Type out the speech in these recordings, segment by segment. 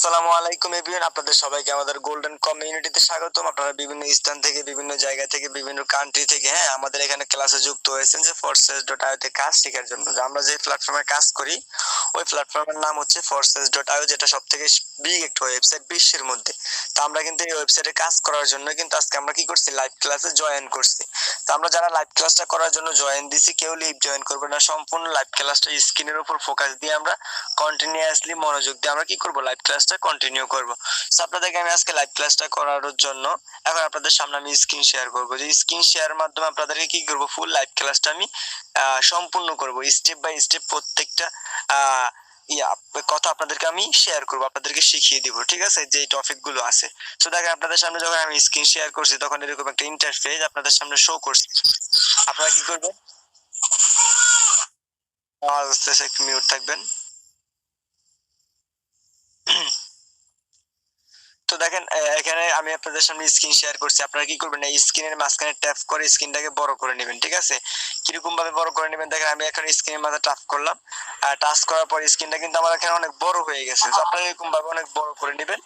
আসসালামু আলাইকুম এভরিওয়ান, আপনাদের সবাইকে আমাদের গোল্ডেন কমিউনিটিতে স্বাগতম। আপনারা বিভিন্ন স্থান থেকে, বিভিন্ন জায়গা থেকে, বিভিন্ন কান্ট্রি থেকে আমাদের এখানে ক্লাসে যুক্ত হয়েছেন যে ফোর্সেস.io তে কাজ শেখার জন্য। আমরা যে প্ল্যাটফর্মে কাজ করি ওই প্ল্যাটফর্মের নাম হচ্ছে ফোর্সেস.io, যেটা সবথেকে বিগ একটা ওয়েবসাইট বিশ্বের মধ্যে। তো আমরা কিন্তু এই ওয়েবসাইটে কাজ করার জন্য কিন্তু আজকে আমরা কি করছি, লাইভ ক্লাসে জয়েন করছি। তো আমরা যারা লাইভ ক্লাসটা করার জন্য জয়েন দিছি কেউ লিভ জয়েন করবে না, সম্পূর্ণ লাইভ ক্লাসটা স্ক্রিনের উপর ফোকাস দিয়ে আমরা কন্টিনিউয়াসলি মনোযোগ দিয়ে আমরা কি করব, লাইভ ক্লাসটা কন্টিনিউ করব। সো আপনাদেরকে আমি আজকে লাইভ ক্লাসটা করানোর জন্য এখন আপনাদের সামনে আমি স্ক্রিন শেয়ার করব। যে স্ক্রিন শেয়ারের মাধ্যমে আপনাদেরকে কি করব, ফুল লাইভ ক্লাসটা আমি সম্পূর্ণ করব, স্টেপ বাই স্টেপ প্রত্যেকটা কথা আপনাদেরকে আমি শেয়ার করব, আপনাদেরকে শিখিয়ে দিব, ঠিক আছে, যে টপিক গুলো আছে। তো দেখেন আপনাদের সামনে যখন আমি স্ক্রিন শেয়ার করছি তখন এরকম একটা ইন্টারফেস আপনাদের সামনে শো করছে। আপনারা কি করবেন, আওয়াজ আসতেছে, একটু মিউট থাকবেন। তো দেখেন এখানে আমি আপনাদের সামনে স্ক্রিন শেয়ার করছি। আপনারা কি করবেন, এই স্ক্রিনের মাঝখানে ট্যাপ করে স্ক্রিনটাকে বড় করে নেবেন, ঠিক আছে। কিরকম ভাবে বড় করে নেবেন, দেখেন আমি এখন স্ক্রিনের মাঝে টাচ করলাম, টাচ করার পর স্ক্রিনটা কিন্তু আমার এখানে অনেক বড় হয়ে গেছে। তো আপনারা এরকম ভাবে অনেক বড় করে নেবেন।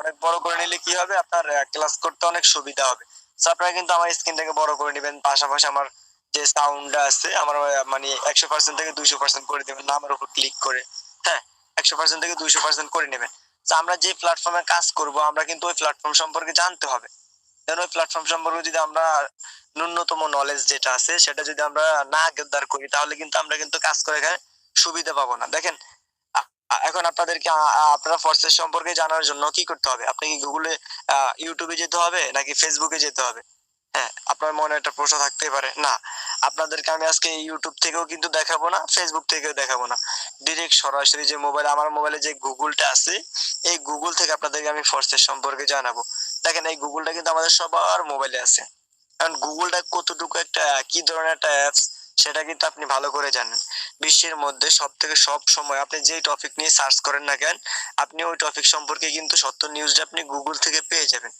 অনেক বড় করে নিলে কি হবে, আপনার ক্লাস করতে অনেক সুবিধা হবে। তো আপনারা কিন্তু আমার স্ক্রিনটাকে বড় করে নেবেন, পাশাপাশি আমার যে সাউন্ডটা আছে আমার মানে 100% থেকে 200% করে দেবেন, নামের উপর ক্লিক করে। হ্যাঁ, 100% থেকে 200% করে নেবেন। আমরা যে প্ল্যাটফর্মে কাজ করব আমরা কিন্তু ওই প্ল্যাটফর্ম সম্পর্কে জানতে হবে। দেন ওই প্ল্যাটফর্ম সম্পর্কে যদি আমরা ন্যূনতম নলেজ যেটা আছে সেটা যদি আমরা না গেদার করি তাহলে কিন্তু আমরা কিন্তু কাজ করে এখানে সুবিধা পাবো না। দেখেন এখন আপনাদেরকে আপনারা ফোর্সেস সম্পর্কে জানার জন্য কি করতে হবে, আপনি কি গুগলে ইউটিউবে যেতে হবে নাকি ফেসবুকে যেতে হবে? হ্যাঁ, আপনার মনে একটা প্রশ্ন থাকতেই পারে। না, আপনাদেরকে আমি আজকে ইউটিউব থেকেও কিন্তু দেখাবো না, ফেসবুক থেকেও দেখাবো না, ডিরেক্ট সরাসরি যে মোবাইল, আমার মোবাইলে যে গুগলটা আছে এই গুগল থেকে আপনাদেরকে আমি ফোর্সেস সম্পর্কে জানাবো। দেখেন এই গুগলটা কিন্তু আমাদের সবার মোবাইলে আছে। কারণ গুগলটা কতটুকু একটা কি ধরনের একটা অ্যাপস সেটা কিন্তু আপনি ভালো করে জানেন। বিশ্বের মধ্যে সব থেকে সব সময় আপনি যেই টপিক নিয়ে সার্চ করেন না কেন, আপনি ওই টপিক সম্পর্কে কিন্তু সত্য নিউজটা আপনি গুগল থেকে পেয়ে যাবেন।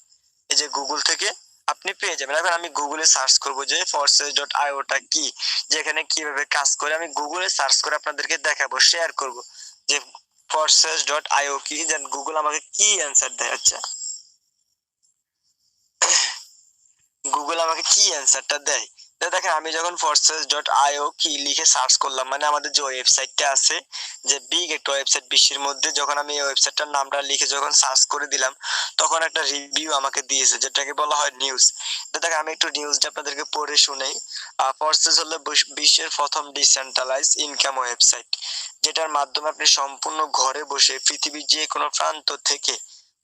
এই যে গুগল থেকে আপনি পেয়ে যাবেন। এখন আমি গুগলে সার্চ করব যে forces.io টা কি, যেখানে কিভাবে কাজ করে আমি গুগলে সার্চ করে আপনাদেরকে দেখাবো, শেয়ার করব যে forces.io কি, দেন গুগল আমাকে কি অ্যান্সার দেয়। আচ্ছা, গুগল আমাকে কি অ্যান্সারটা দেয়। তো দেখেন আমি যখন forces.io কি লিখে সার্চ করলাম, মানে আমাদের যে ওয়েবসাইটটা আছে, যে বিগ একটা ওয়েবসাইট বিশ্বের মধ্যে, যখন আমি এই ওয়েবসাইটটার নামটা লিখে যখন সার্চ করে দিলাম তখন একটা রিভিউ আমাকে দিয়েছে যেটাকে বলা হয় নিউজ। তো দেখেন আমি একটু নিউজটা আপনাদেরকে পড়ে শুনাই। ফোর্সেস হলো বিশ্বের প্রথম ডিসেন্ট্রালাইজ ইনকাম ওয়েবসাইট, যেটার মাধ্যমে আপনি সম্পূর্ণ ঘরে বসে পৃথিবীর যে কোনো প্রান্ত থেকে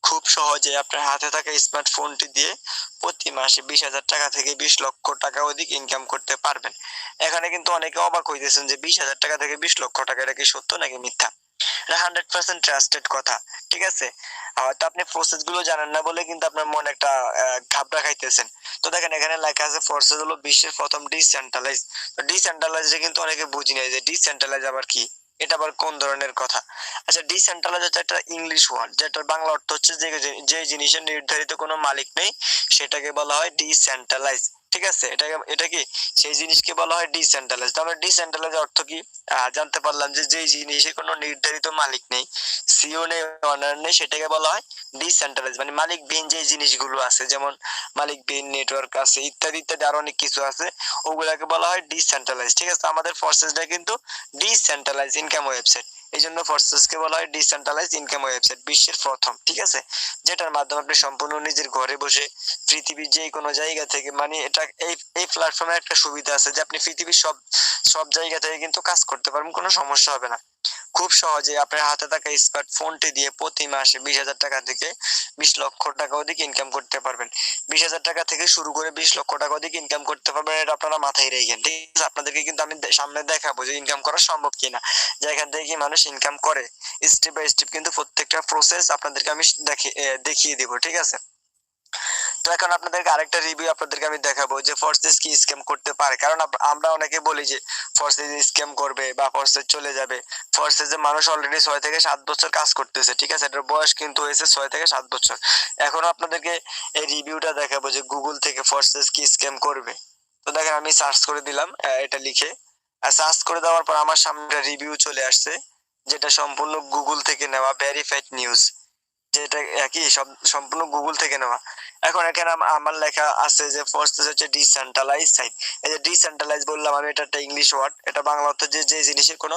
খুব সহজে আপনার হাতে থাকা স্মার্টফোনটি দিয়ে প্রতি মাসে 20,000 টাকা থেকে 20 লক্ষ টাকা অধিক ইনকাম করতে পারবেন। এখানে কিন্তু অনেকে অবাক হইতেছেন যে 20,000 টাকা থেকে 20 লক্ষ টাকা, এটা কি সত্য নাকি মিথ্যা? এটা 100% ট্রাস্টেড কথা, ঠিক আছে। হয়তো আপনি প্রসেস গুলো জানেন না বলে কিন্তু আপনার মনে একটা ঘাবড়া খাইতেছেন। তো দেখেন এখানে লেখা আছে ফোর্সেস হলো বিশ্বের প্রথম ডিসেন্ট্রালাইজ। তো ডিসেন্ট্রালাইজ কিন্তু অনেকে বুঝি নাই যে ডিসেন্ট্রালাইজ আবার কি, এটা আবার কোন ধরনের কথা। আচ্ছা, ডিসেন্ট্রালাইজ হচ্ছে একটা ইংলিশ ওয়ার্ড যেটার বাংলা অর্থ হচ্ছে যে জিনিসের নির্ধারিত কোনো মালিক নেই সেটাকে বলা হয় ডিসেন্ট্রালাইজ, ঠিক আছে। এটা কি সেই জিনিসকে বলা হয় ডিসেন্ট্রালাইজ। তাহলে ডিসেন্ট্রালাইজ অর্থ কি জানতে পারলাম যে যেই জিনিসের কোনো নির্ধারিত মালিক নেই, সিও নেই, অনার নেই, সেটাকে বলা হয় ডিসেন্ট্রালাইজ। মানে মালিকবিহীন যে জিনিসগুলো আছে, যেমন মালিকবিহীন নেটওয়ার্ক আছে, ইত্যাদি ইত্যাদি আরো অনেক কিছু আছে, ওগুলাকে বলা হয় ডিসেন্ট্রালাইজ, ঠিক আছে। আমাদের ফোর্সেসটা কিন্তু ডিসেন্ট্রালাইজ ইনকাম ওয়েবসাইট, এই জন্য ফোর্সেসকে বলা হয় ডিসেন্ট্রালাইজ ইনকাম ওয়েবসাইট, বিশ্বের প্রথম, ঠিক আছে। যেটার মাধ্যমে আপনি সম্পূর্ণ নিজের ঘরে বসে পৃথিবীর যে কোনো জায়গা থেকে, মানে এটা এই প্ল্যাটফর্মের একটা সুবিধা আছে যে আপনি পৃথিবীর সব সব জায়গা থেকে কিন্তু কাজ করতে পারবেন, কোনো সমস্যা হবে না। খুব সহজে আপনার হাতে থাকা স্মার্টফোনটি দিয়ে প্রতি মাসে 20,000 টাকা থেকে 20 লক্ষ টাকা অধিক ইনকাম করতে পারবেন। 20,000 টাকা থেকে শুরু করে 20 লক্ষ টাকা অধিক ইনকাম করতে পারবেন, এটা আপনারা মাথায় রেখেন, ঠিক আছে। আপনাদেরকে কিন্তু আমি সামনে দেখাবো যে ইনকাম করা সম্ভব কিনা, যে এখান থেকে কি মানুষ ইনকাম করে, স্টেপ বাই স্টেপ কিন্তু প্রত্যেকটা প্রসেস আপনাদেরকে আমি দেখিয়ে দিব, ঠিক আছে। তো এখন আপনাদেরকে আরেকটা রিভিউ আপনাদেরকে আমি দেখাবো যে ফোর্সেস কি স্ক্যাম করতে পারে। কারণ আমরা অনেকে বলি যে ফোর্সেস স্ক্যাম করবে বা ফোর্সেস চলে যাবে। ফোর্সেসে মানুষ অলরেডি 6 থেকে 7 বছর কাজ করতেছে, ঠিক আছে। এটার বয়স কিন্তু হয়েছে 6 থেকে 7 বছর। এখন আপনাদেরকে এই রিভিউটা দেখাবো যে গুগল থেকে ফোর্সেস কি স্ক্যাম করবে। তো দেখেন আমি সার্চ করে দিলাম এটা লিখে, সার্চ করে দেওয়ার পর আমার সামনে রিভিউ চলে আসছে, যেটা সম্পূর্ণ গুগল থেকে নেওয়া ভেরিফাইড নিউজ। যেটা কি সম্পূর্ণ গুগল থেকে নেওয়া। এখন এখানে আমার লেখা আছে যে ফার্স্ট হচ্ছে ডিসেন্ট্রালাইজ সাইট। এই যে ডিসেন্ট্রালাইজ বললাম আমি, এটা একটা ইংলিশ ওয়ার্ড, এটা বাংলা অর্থ যে জিনিসের কোনো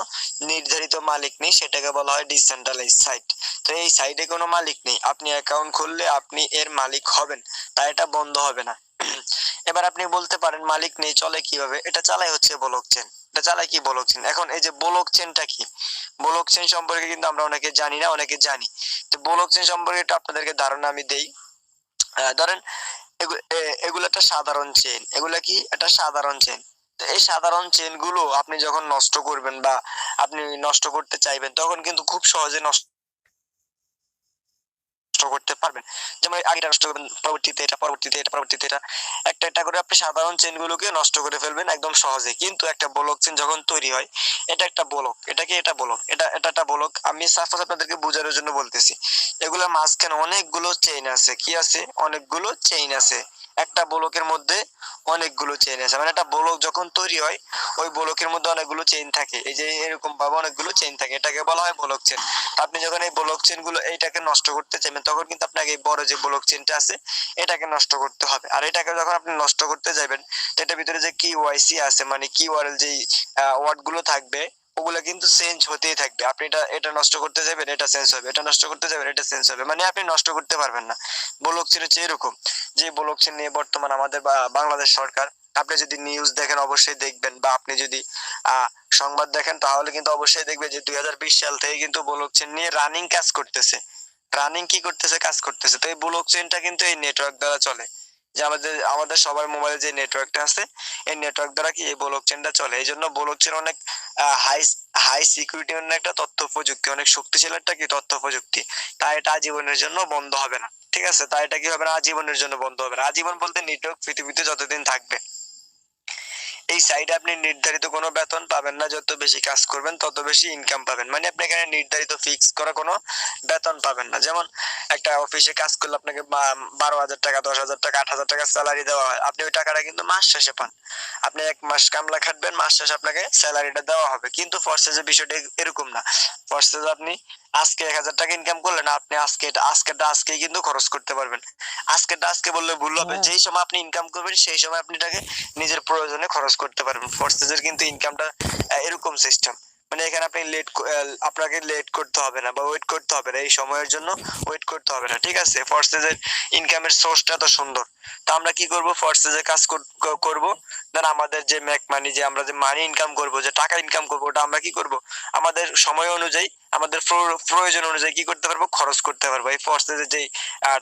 নির্ধারিত মালিক নেই সেটাকে বলা হয় ডিসেন্ট্রালাইজ সাইট। তো এই সাইটে কোনো মালিক নেই, আপনি অ্যাকাউন্ট খুললে আপনি এর মালিক হবেন, তাই এটা বন্ধ হবে না। এবার আপনি বলতে পারেন মালিক নেই চলে কিভাবে? এটা চালাই হচ্ছে ব্লকচেন। এটা চালাই কি ব্লকচেন। এখন এই যে ব্লকচেনটা কি, ব্লকচেন সম্পর্কে কিন্তু আমরা অনেকে জানি না, অনেকে জানি। তো ব্লকচেন সম্পর্কে একটু আপনাদেরকে ধারণা আমি দেই। ধরেন এগুলো একটা সাধারণ চেন, এগুলা কি একটা সাধারণ চেন। তো এই সাধারণ চেন গুলো আপনি যখন নষ্ট করবেন বা আপনি নষ্ট করতে চাইবেন তখন কিন্তু খুব সহজে নষ্ট করতে পারবেন। যেমন আগেটা নষ্ট করবেন, পরবর্তীতে এটা, পরবর্তীতে এটা, পরবর্তীতে এটা, একটা একটা করে আপনি সাধারণ চেন গুলোকে নষ্ট করে ফেলবেন একদম সহজে। কিন্তু একটা ব্লক চেন যখন তৈরি হয়, এটা একটা ব্লক, এটা কি এটা ব্লক, এটা একটা ব্লক। আমি সাপোজ আপনাদেরকে বোঝানোর জন্য বলতেছি, এগুলোর মাঝখানে অনেকগুলো চেইন আছে, কি আছে, অনেকগুলো চেইন আছে। একটা ব্লকের মধ্যে অনেকগুলো চেইন আছে, মানে একটা ব্লক যখন তৈরি হয় ওই ব্লকের মধ্যে অনেকগুলো চেইন থাকে, এই যে এরকম ভাবে অনেকগুলো চেইন থাকে, এটাকে বলা হয় ব্লক চেইন। আপনি যখন এই ব্লক চেইন গুলো এইটাকে নষ্ট করতে চাইবেন তখন কিন্তু আপনাকে এই বড় যে ব্লক চেইনটা আছে এটাকে নষ্ট করতে হবে। আর এটাকে যখন আপনি নষ্ট করতে যাবেন, এটার ভিতরে যে কিওয়াইসি আছে মানে কিউআরএল যেই ওয়ার্ড গুলো থাকবে ওগুলো কিন্তু চেঞ্জ হতেই থাকবে। আপনি এটা নষ্ট করতে যাবেন এটা চেঞ্জ হবে, এটা নষ্ট করতে যাবেন এটা চেঞ্জ হবে, মানে আপনি নষ্ট করতে পারবেন না। ব্লক চেইন হচ্ছে এরকম। যে ব্লক চেইন নিয়ে বর্তমান আমাদের বাংলাদেশ সরকার, আপনি যদি নিউজ দেখেন অবশ্যই দেখবেন, বা আপনি যদি সংবাদ দেখেন তাহলে কিন্তু অবশ্যই দেখবে যে 2020 সাল থেকে কিন্তু ব্লক চেইন নিয়ে রানিং কাজ করতেছে। রানিং কি করতেছে, কাজ করতেছে। তো এই ব্লক চেইনটা কিন্তু এই নেটওয়ার্ক দ্বারা চলে, যে আমাদের আমাদের সবার মোবাইলে যে নেটওয়ার্কটা আছে এই নেটওয়ার্ক দ্বারা কি এই ব্লক চেইনটা চলে। এই জন্য ব্লক চেইন অনেক হাই হাই সিকিউরিটি একটা তথ্য প্রযুক্তি, অনেক শক্তিশালী একটা কি তথ্য প্রযুক্তি। তাই এটা আজীবনের জন্য বন্ধ হবে না, ঠিক আছে। তাই এটা কি হবে না, আজীবনের জন্য বন্ধ হবে না। আজীবন বলতে নেটওয়ার্ক পৃথিবীতে যতদিন থাকবে এই সাইডে আপনি নির্ধারিত কোনো বেতন পাবেন না, যত বেশি কাজ করবেন তত বেশি ইনকাম পাবেন, মানে আপনি এখানে নির্ধারিত ফিক্স করা কোনো বেতন পাবেন না। যেমন একটা অফিসে কাজ করলে আপনাকে 12,000 টাকা, 10,000 টাকা, 8,000 টাকা স্যালারি দেওয়া হয়, আপনি ওই টাকাটা কিন্তু মাস শেষে পান। আপনি 1 মাস কামলা খাটবেন, মাস শেষে আপনাকে স্যালারিটা দেওয়া হবে। কিন্তু ফোর্সেসের বিষয়টা এরকম না। ফোর্সেস আপনি আজকে 1,000 টাকা ইনকাম করলেন, আপনি আজকেই কিন্তু খরচ করতে পারবেন। আজকে বললে ভুল হবে, যেই সময় আপনি ইনকাম করবেন সেই সময় আপনি এটাকে নিজের প্রয়োজনে খরচ করতে পারবেন। ফোর্সেসের কিন্তু ইনকামটা এরকম সিস্টেম, মানে এখানে আপনি আপনাকে লেট করতে হবে না বা ওয়েট করতে হবে না, এই সময়ের জন্য ওয়েট করতে হবে না, ঠিক আছে। ফোর্সেসের ইনকামের সোর্সটা তো সুন্দর। তো আমরা কি করব, ফোর্সেসে কাজ করব, দেন আমাদের যে মেক মানি, যে আমরা যে মানি ইনকাম করব, যে টাকা ইনকাম করব, ওটা আমরা কি করব, আমাদের সময় অনুযায়ী, আমাদের প্রয়োজন অনুযায়ী কি করতে পারবো, খরচ করতে পারবো। এই ফোর্সেসের যে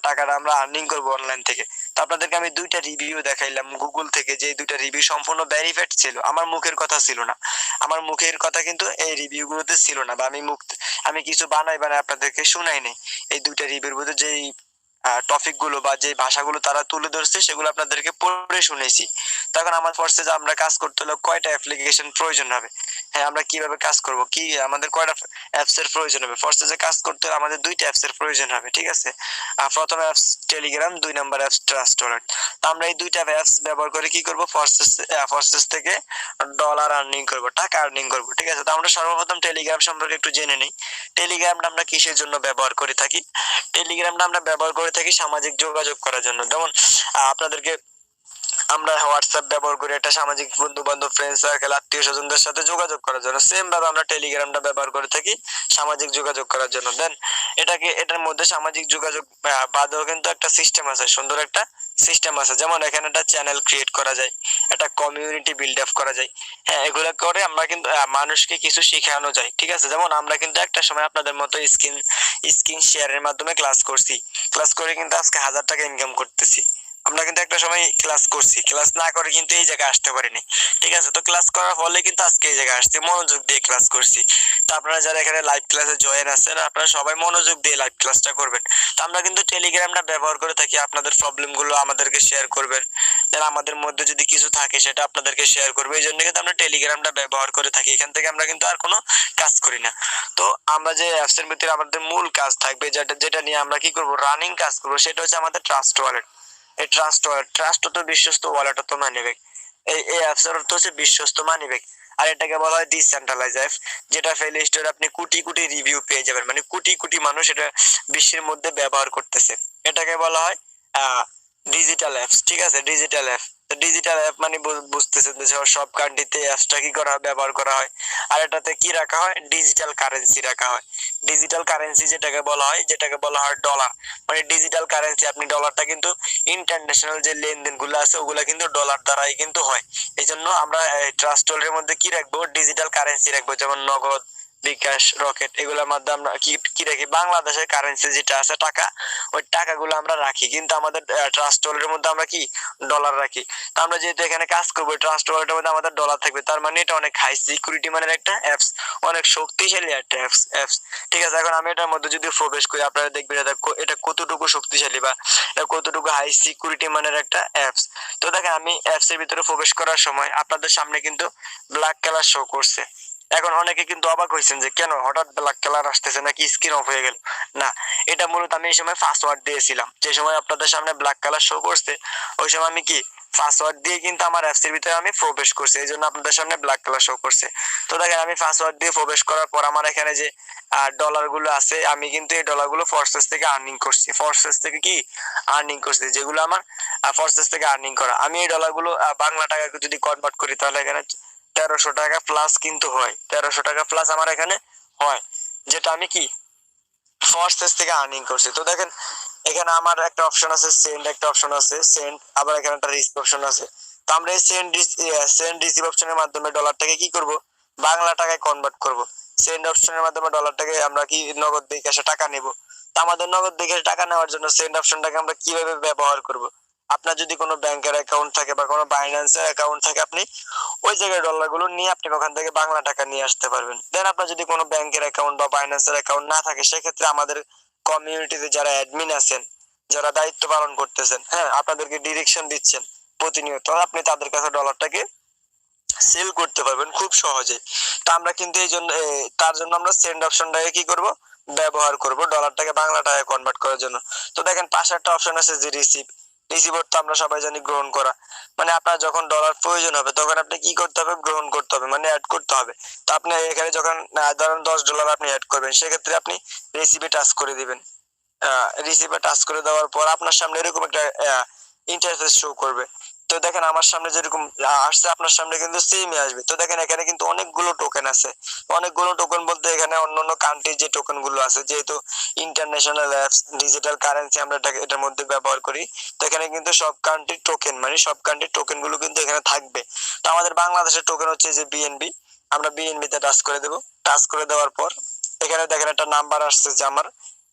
টাকাটা আমরা আর্নিং করব অনলাইন থেকে। তো আপনাদেরকে আমি 2টা রিভিউ দেখাইলাম গুগল থেকে, যে 2টা রিভিউ সম্পূর্ণ ভেরিফাইড ছিল, আমার মুখের কথা ছিল না। আমার মুখের কথা কিন্তু এই রিভিউ গুলোতে ছিল না, বা আমি কিছু বানাই আপনাদেরকে শুনাই নাই। এই 2টা রিভিউর মধ্যে যেই টপিক গুলো বা যে ভাষাগুলো তারা তুলে ধরছে সেগুলো আপনাদেরকে পড়ে শুনেছি। তখন আমার ফোর্সে যে আমরা কাজ করতে হলে কয়টা অ্যাপ্লিকেশন প্রয়োজন হবে, হ্যাঁ আমরা কিভাবে কাজ করব, কি আমাদের কয়টা অ্যাপস এর প্রয়োজন হবে। ফোর্সে যে কাজ করতে হলে আমাদের 2টা অ্যাপস এর প্রয়োজন হবে, ঠিক আছে। প্রথম apps Telegram, 2 number apps trust wallet. তো আমরা এই 2টা অ্যাপস ব্যবহার করে কি করব, ফোর্সেস থেকে ডলার আর্নিং করব, টাকা আর্নিং করব, ঠিক আছে। তো আমরা সর্বপ্রথম টেলিগ্রাম সম্পর্কে একটু জেনে নিই। টেলিগ্রামটা আমরা কিসের জন্য ব্যবহার করে থাকি? টেলিগ্রামটা আমরা ব্যবহার করে থাকি সামাজিক যোগাযোগ করার জন্য। যেমন আপনাদেরকে আমরা হোয়াটসঅ্যাপ ব্যবহার করি একটা সামাজিক বন্ধু বান্ধব, ফ্রেন্ড সার্কেল, আত্মীয় স্বজনদের সাথে যোগাযোগ করার জন্য, সেম ভাবে আমরা টেলিগ্রামটা ব্যবহার করে থাকি সামাজিক যোগাযোগ করার জন্য। দেন এটার মধ্যে সামাজিক যোগাযোগ বাদেও কিন্তু একটা সিস্টেম আছে, সুন্দর একটা সিস্টেম আছে। যেমন এখানে একটা চ্যানেল ক্রিয়েট করা যায়, একটা কমিউনিটি বিল্ড আপ করা যায়। হ্যাঁ, এগুলো করে আমরা কিন্তু মানুষকে কিছু শেখানো যায়, ঠিক আছে। যেমন আমরা কিন্তু একটা সময় আপনাদের মতো স্ক্রিন শেয়ারের মাধ্যমে ক্লাস করছি, ক্লাস করে কিন্তু আজকে 1,000 টাকা ইনকাম করতেছি। আমরা কিন্তু একটা সময় ক্লাস করছি, ক্লাস না করে কিন্তু এই জায়গায় আসতে পারিনি, ঠিক আছে। তো ক্লাস করার ফলে কিন্তু আজকে এই জায়গায় আসছি, মনোযোগ দিয়ে ক্লাস করছি। তো আপনারা যারা এখানে লাইভ ক্লাসে জয়েন আছেন, আপনারা সবাই মনোযোগ দিয়ে লাইভ ক্লাসটা করবেন। তো আমরা কিন্তু টেলিগ্রামটা ব্যবহার করে থাকি, আপনাদের প্রবলেম গুলো আমাদেরকে শেয়ার করবেন, যেন আমাদের মধ্যে যদি কিছু থাকে সেটা আপনাদেরকে শেয়ার করবে। এই জন্য কিন্তু আমরা টেলিগ্রামটা ব্যবহার করে থাকি। এখান থেকে আমরা কিন্তু আর কোনো কাজ করি না। তো আমরা যে অ্যাপস এর ভিতরে আমাদের মূল কাজ থাকবে, যেটা নিয়ে আমরা কি করব, রানিং কাজ করব, সেটা হচ্ছে আমাদের ট্রাস্ট ওয়ালেট। এই ট্রাস্ট তো বিশ্বস্ত ওয়ালেট তো মানি ব্যাগ। এই অ্যাপস এর অর্থ হচ্ছে বিশ্বস্ত মানি ব্যাগ। আর এটাকে বলা হয় ডিসেন্ট্রালাইজ অ্যাপ, যেটা প্লে স্টোরে আপনি কোটি কোটি রিভিউ পেয়ে যাবেন, মানে কোটি কোটি মানুষ এটা বিশ্বের মধ্যে ব্যবহার করতেছে। এটাকে বলা হয় ডিজিটাল অ্যাপস, ঠিক আছে, ডিজিটাল অ্যাপ। তো ডিজিটাল অ্যাপ মানে বুঝতেছেন যে সব কান্ট্রিতে অ্যাপসটা কি করা হয়, ব্যবহার করা হয়। আর এটাতে কি রাখা হয়, ডিজিটাল কারেন্সি রাখা হয়। ডিজিটাল কারেন্সি যেটাকে বলা হয় ডলার, মানে ডিজিটাল কারেন্সি। আপনি ডলারটা কিন্তু ইন্টারন্যাশনাল যে লেনদেন গুলো আছে ওগুলা কিন্তু ডলার দ্বারাই কিন্তু হয়। এই জন্য আমরা ট্রাস্ট ওয়ালেটের মধ্যে কি রাখবো, ডিজিটাল কারেন্সি রাখবো, যেমন নগদ, বিকাশ, রকেট, এগুলোর মাধ্যমে আমরা কি রাখি, বাংলাদেশের কারেন্সি যেটা আছে টাকা, ওই টাকাগুলো আমরা রাখি। কিন্তু আমাদের ট্রাস্ট ওয়ালেটের মধ্যে আমরা কি ডলার রাখি। তো আমরা যেহেতু এখানে কাজ করবো ট্রাস্ট ওয়ালেটের মধ্যে আমাদের ডলার থাকবে, তার মানে এটা অনেক হাই সিকিউরিটি মানের একটা অ্যাপস, অনেক শক্তিশালী একটা অ্যাপস। ঠিক আছে, এখন আমি এটার মধ্যে যদি প্রবেশ করি আপনারা দেখবেন এটা কতটুকু শক্তিশালী বা এটা কতটুকু হাই সিকিউরিটি মানের একটা অ্যাপস। তো দেখেন আমি অ্যাপস এর ভিতরে প্রবেশ করার সময় আপনাদের সামনে কিন্তু ব্ল্যাক কালার শো করছে। এখন অনেকে কিন্তু অবাক হয়েছেন যে কেন হঠাৎ ব্ল্যাক কালার আসতেছে, নাকি স্ক্রিন অফ হয়ে গেল। না, এটা মূলত আমি এই সময় পাসওয়ার্ড দিয়েছিলাম, যে সময় আপনাদের সামনে ব্ল্যাক কালার শো করছে ওই সময় আমি কি পাসওয়ার্ড দিয়ে কিন্তু আমার অ্যাপস এর ভিতরে আমি প্রবেশ করছি, এই জন্য আপনাদের সামনে ব্ল্যাক কালার শো করছে। তো দেখেন আমি পাসওয়ার্ড দিয়ে প্রবেশ করার পর আমার এখানে যে ডলার গুলো আছে, আমি কিন্তু এই ডলার গুলো ফোর্সেস থেকে আর্নিং করছি, ফোর্সেস থেকে কি আর্নিং করছি, যেগুলো আমার ফোর্সেস থেকে আর্নিং করা। আমি এই ডলার গুলো বাংলা টাকাকে যদি কনভার্ট করি তাহলে এখানে 1300 টাকা প্লাস কিন্তু হয়, 1300 টাকা প্লাস আমার এখানে হয়, যেটা আমি কি ফোর্সেস থেকে আর্নিং করছি। তো দেখেন এখানে আমার একটা অপশন আছে সেন্ড, একটা অপশন আছে সেন্ড, আবার এখানে একটা রিসিভ অপশন আছে। তো আমরা এই সেন্ড রিসিভ অপশনের মাধ্যমে ডলারটাকে কি করব, বাংলা টাকায় কনভার্ট করব। সেন্ড অপশনের মাধ্যমে ডলারটাকে আমরা কি নগদ বিকাশে টাকা নেব। তো আমাদের নগদ বিকাশে টাকা নেওয়ার জন্য সেন্ড অপশনটাকে আমরা কিভাবে ব্যবহার করব, আপনার যদি কোনো ব্যাংকের অ্যাকাউন্ট থাকে বা কোনো বাইন্যান্সের অ্যাকাউন্ট থাকে, আপনি ওই জায়গায় ডলার গুলো নিয়ে আপনি ওখান থেকে বাংলা টাকা নিয়ে আসতে পারবেন। দেন আপনার যদি কোনো ব্যাংকের অ্যাকাউন্ট বা বাইন্যান্সের অ্যাকাউন্ট না থাকে, সেক্ষেত্রে আমাদের কমিউনিটিতে যারা অ্যাডমিন আছেন, যারা দায়িত্ব পালন করতেছেন, হ্যাঁ, আপনাদেরকে ডিরেকশন দিচ্ছেন প্রতিনিয়ত, আপনি তাদের কাছে ডলারটাকে সেল করতে পারবেন খুব সহজে। তো আমরা কিন্তু এই জন্য তার জন্য আমরা সেন্ড অপশনটাকে কি করব, ব্যবহার করব ডলারটাকে বাংলা টাকায় কনভার্ট করার জন্য। তো দেখেন পাশে একটা অপশন আছে যে রিসিভার, তো আমরা সবাই জানি গ্রহণ করা, মানে আপনার যখন ডলার প্রয়োজন হবে তখন আপনি কি করতে হবে, গ্রহণ করতে হবে, মানে অ্যাড করতে হবে। তো আপনি এখানে যখন ধরেন $10 আপনি অ্যাড করবেন, সেক্ষেত্রে আপনি রিসিভে টাচ করে দিবেন। রিসিভে টাচ করে দেওয়ার পর আপনার সামনে এরকম একটা ইন্টারফেস শো করবে। তো দেখেন আমার সামনে যেরকম আসছে আপনার সামনে কিন্তু সেমই আসবে। তো দেখেন এখানে কিন্তু অনেকগুলো টোকেন আছে, অনেকগুলো টোকেন বলতে এখানে অন্যান্য কান্ট্রির যে টোকেন গুলো আছে, যেহেতু ইন্টারন্যাশনাল অ্যাপস ডিজিটাল কারেন্সি আমরা এটার মধ্যে ব্যবহার করি, তো এখানে কিন্তু সব কান্ট্রির টোকেন, মানে সব কান্ট্রির টোকেন গুলো কিন্তু এখানে থাকবে। তো আমাদের বাংলাদেশের টোকেন হচ্ছে যে বিএনবি, আমরা বিএনবি তে টাচ করে দেব। টাচ করে দেওয়ার পর এখানে দেখেন একটা নাম্বার আসছে, যে আমার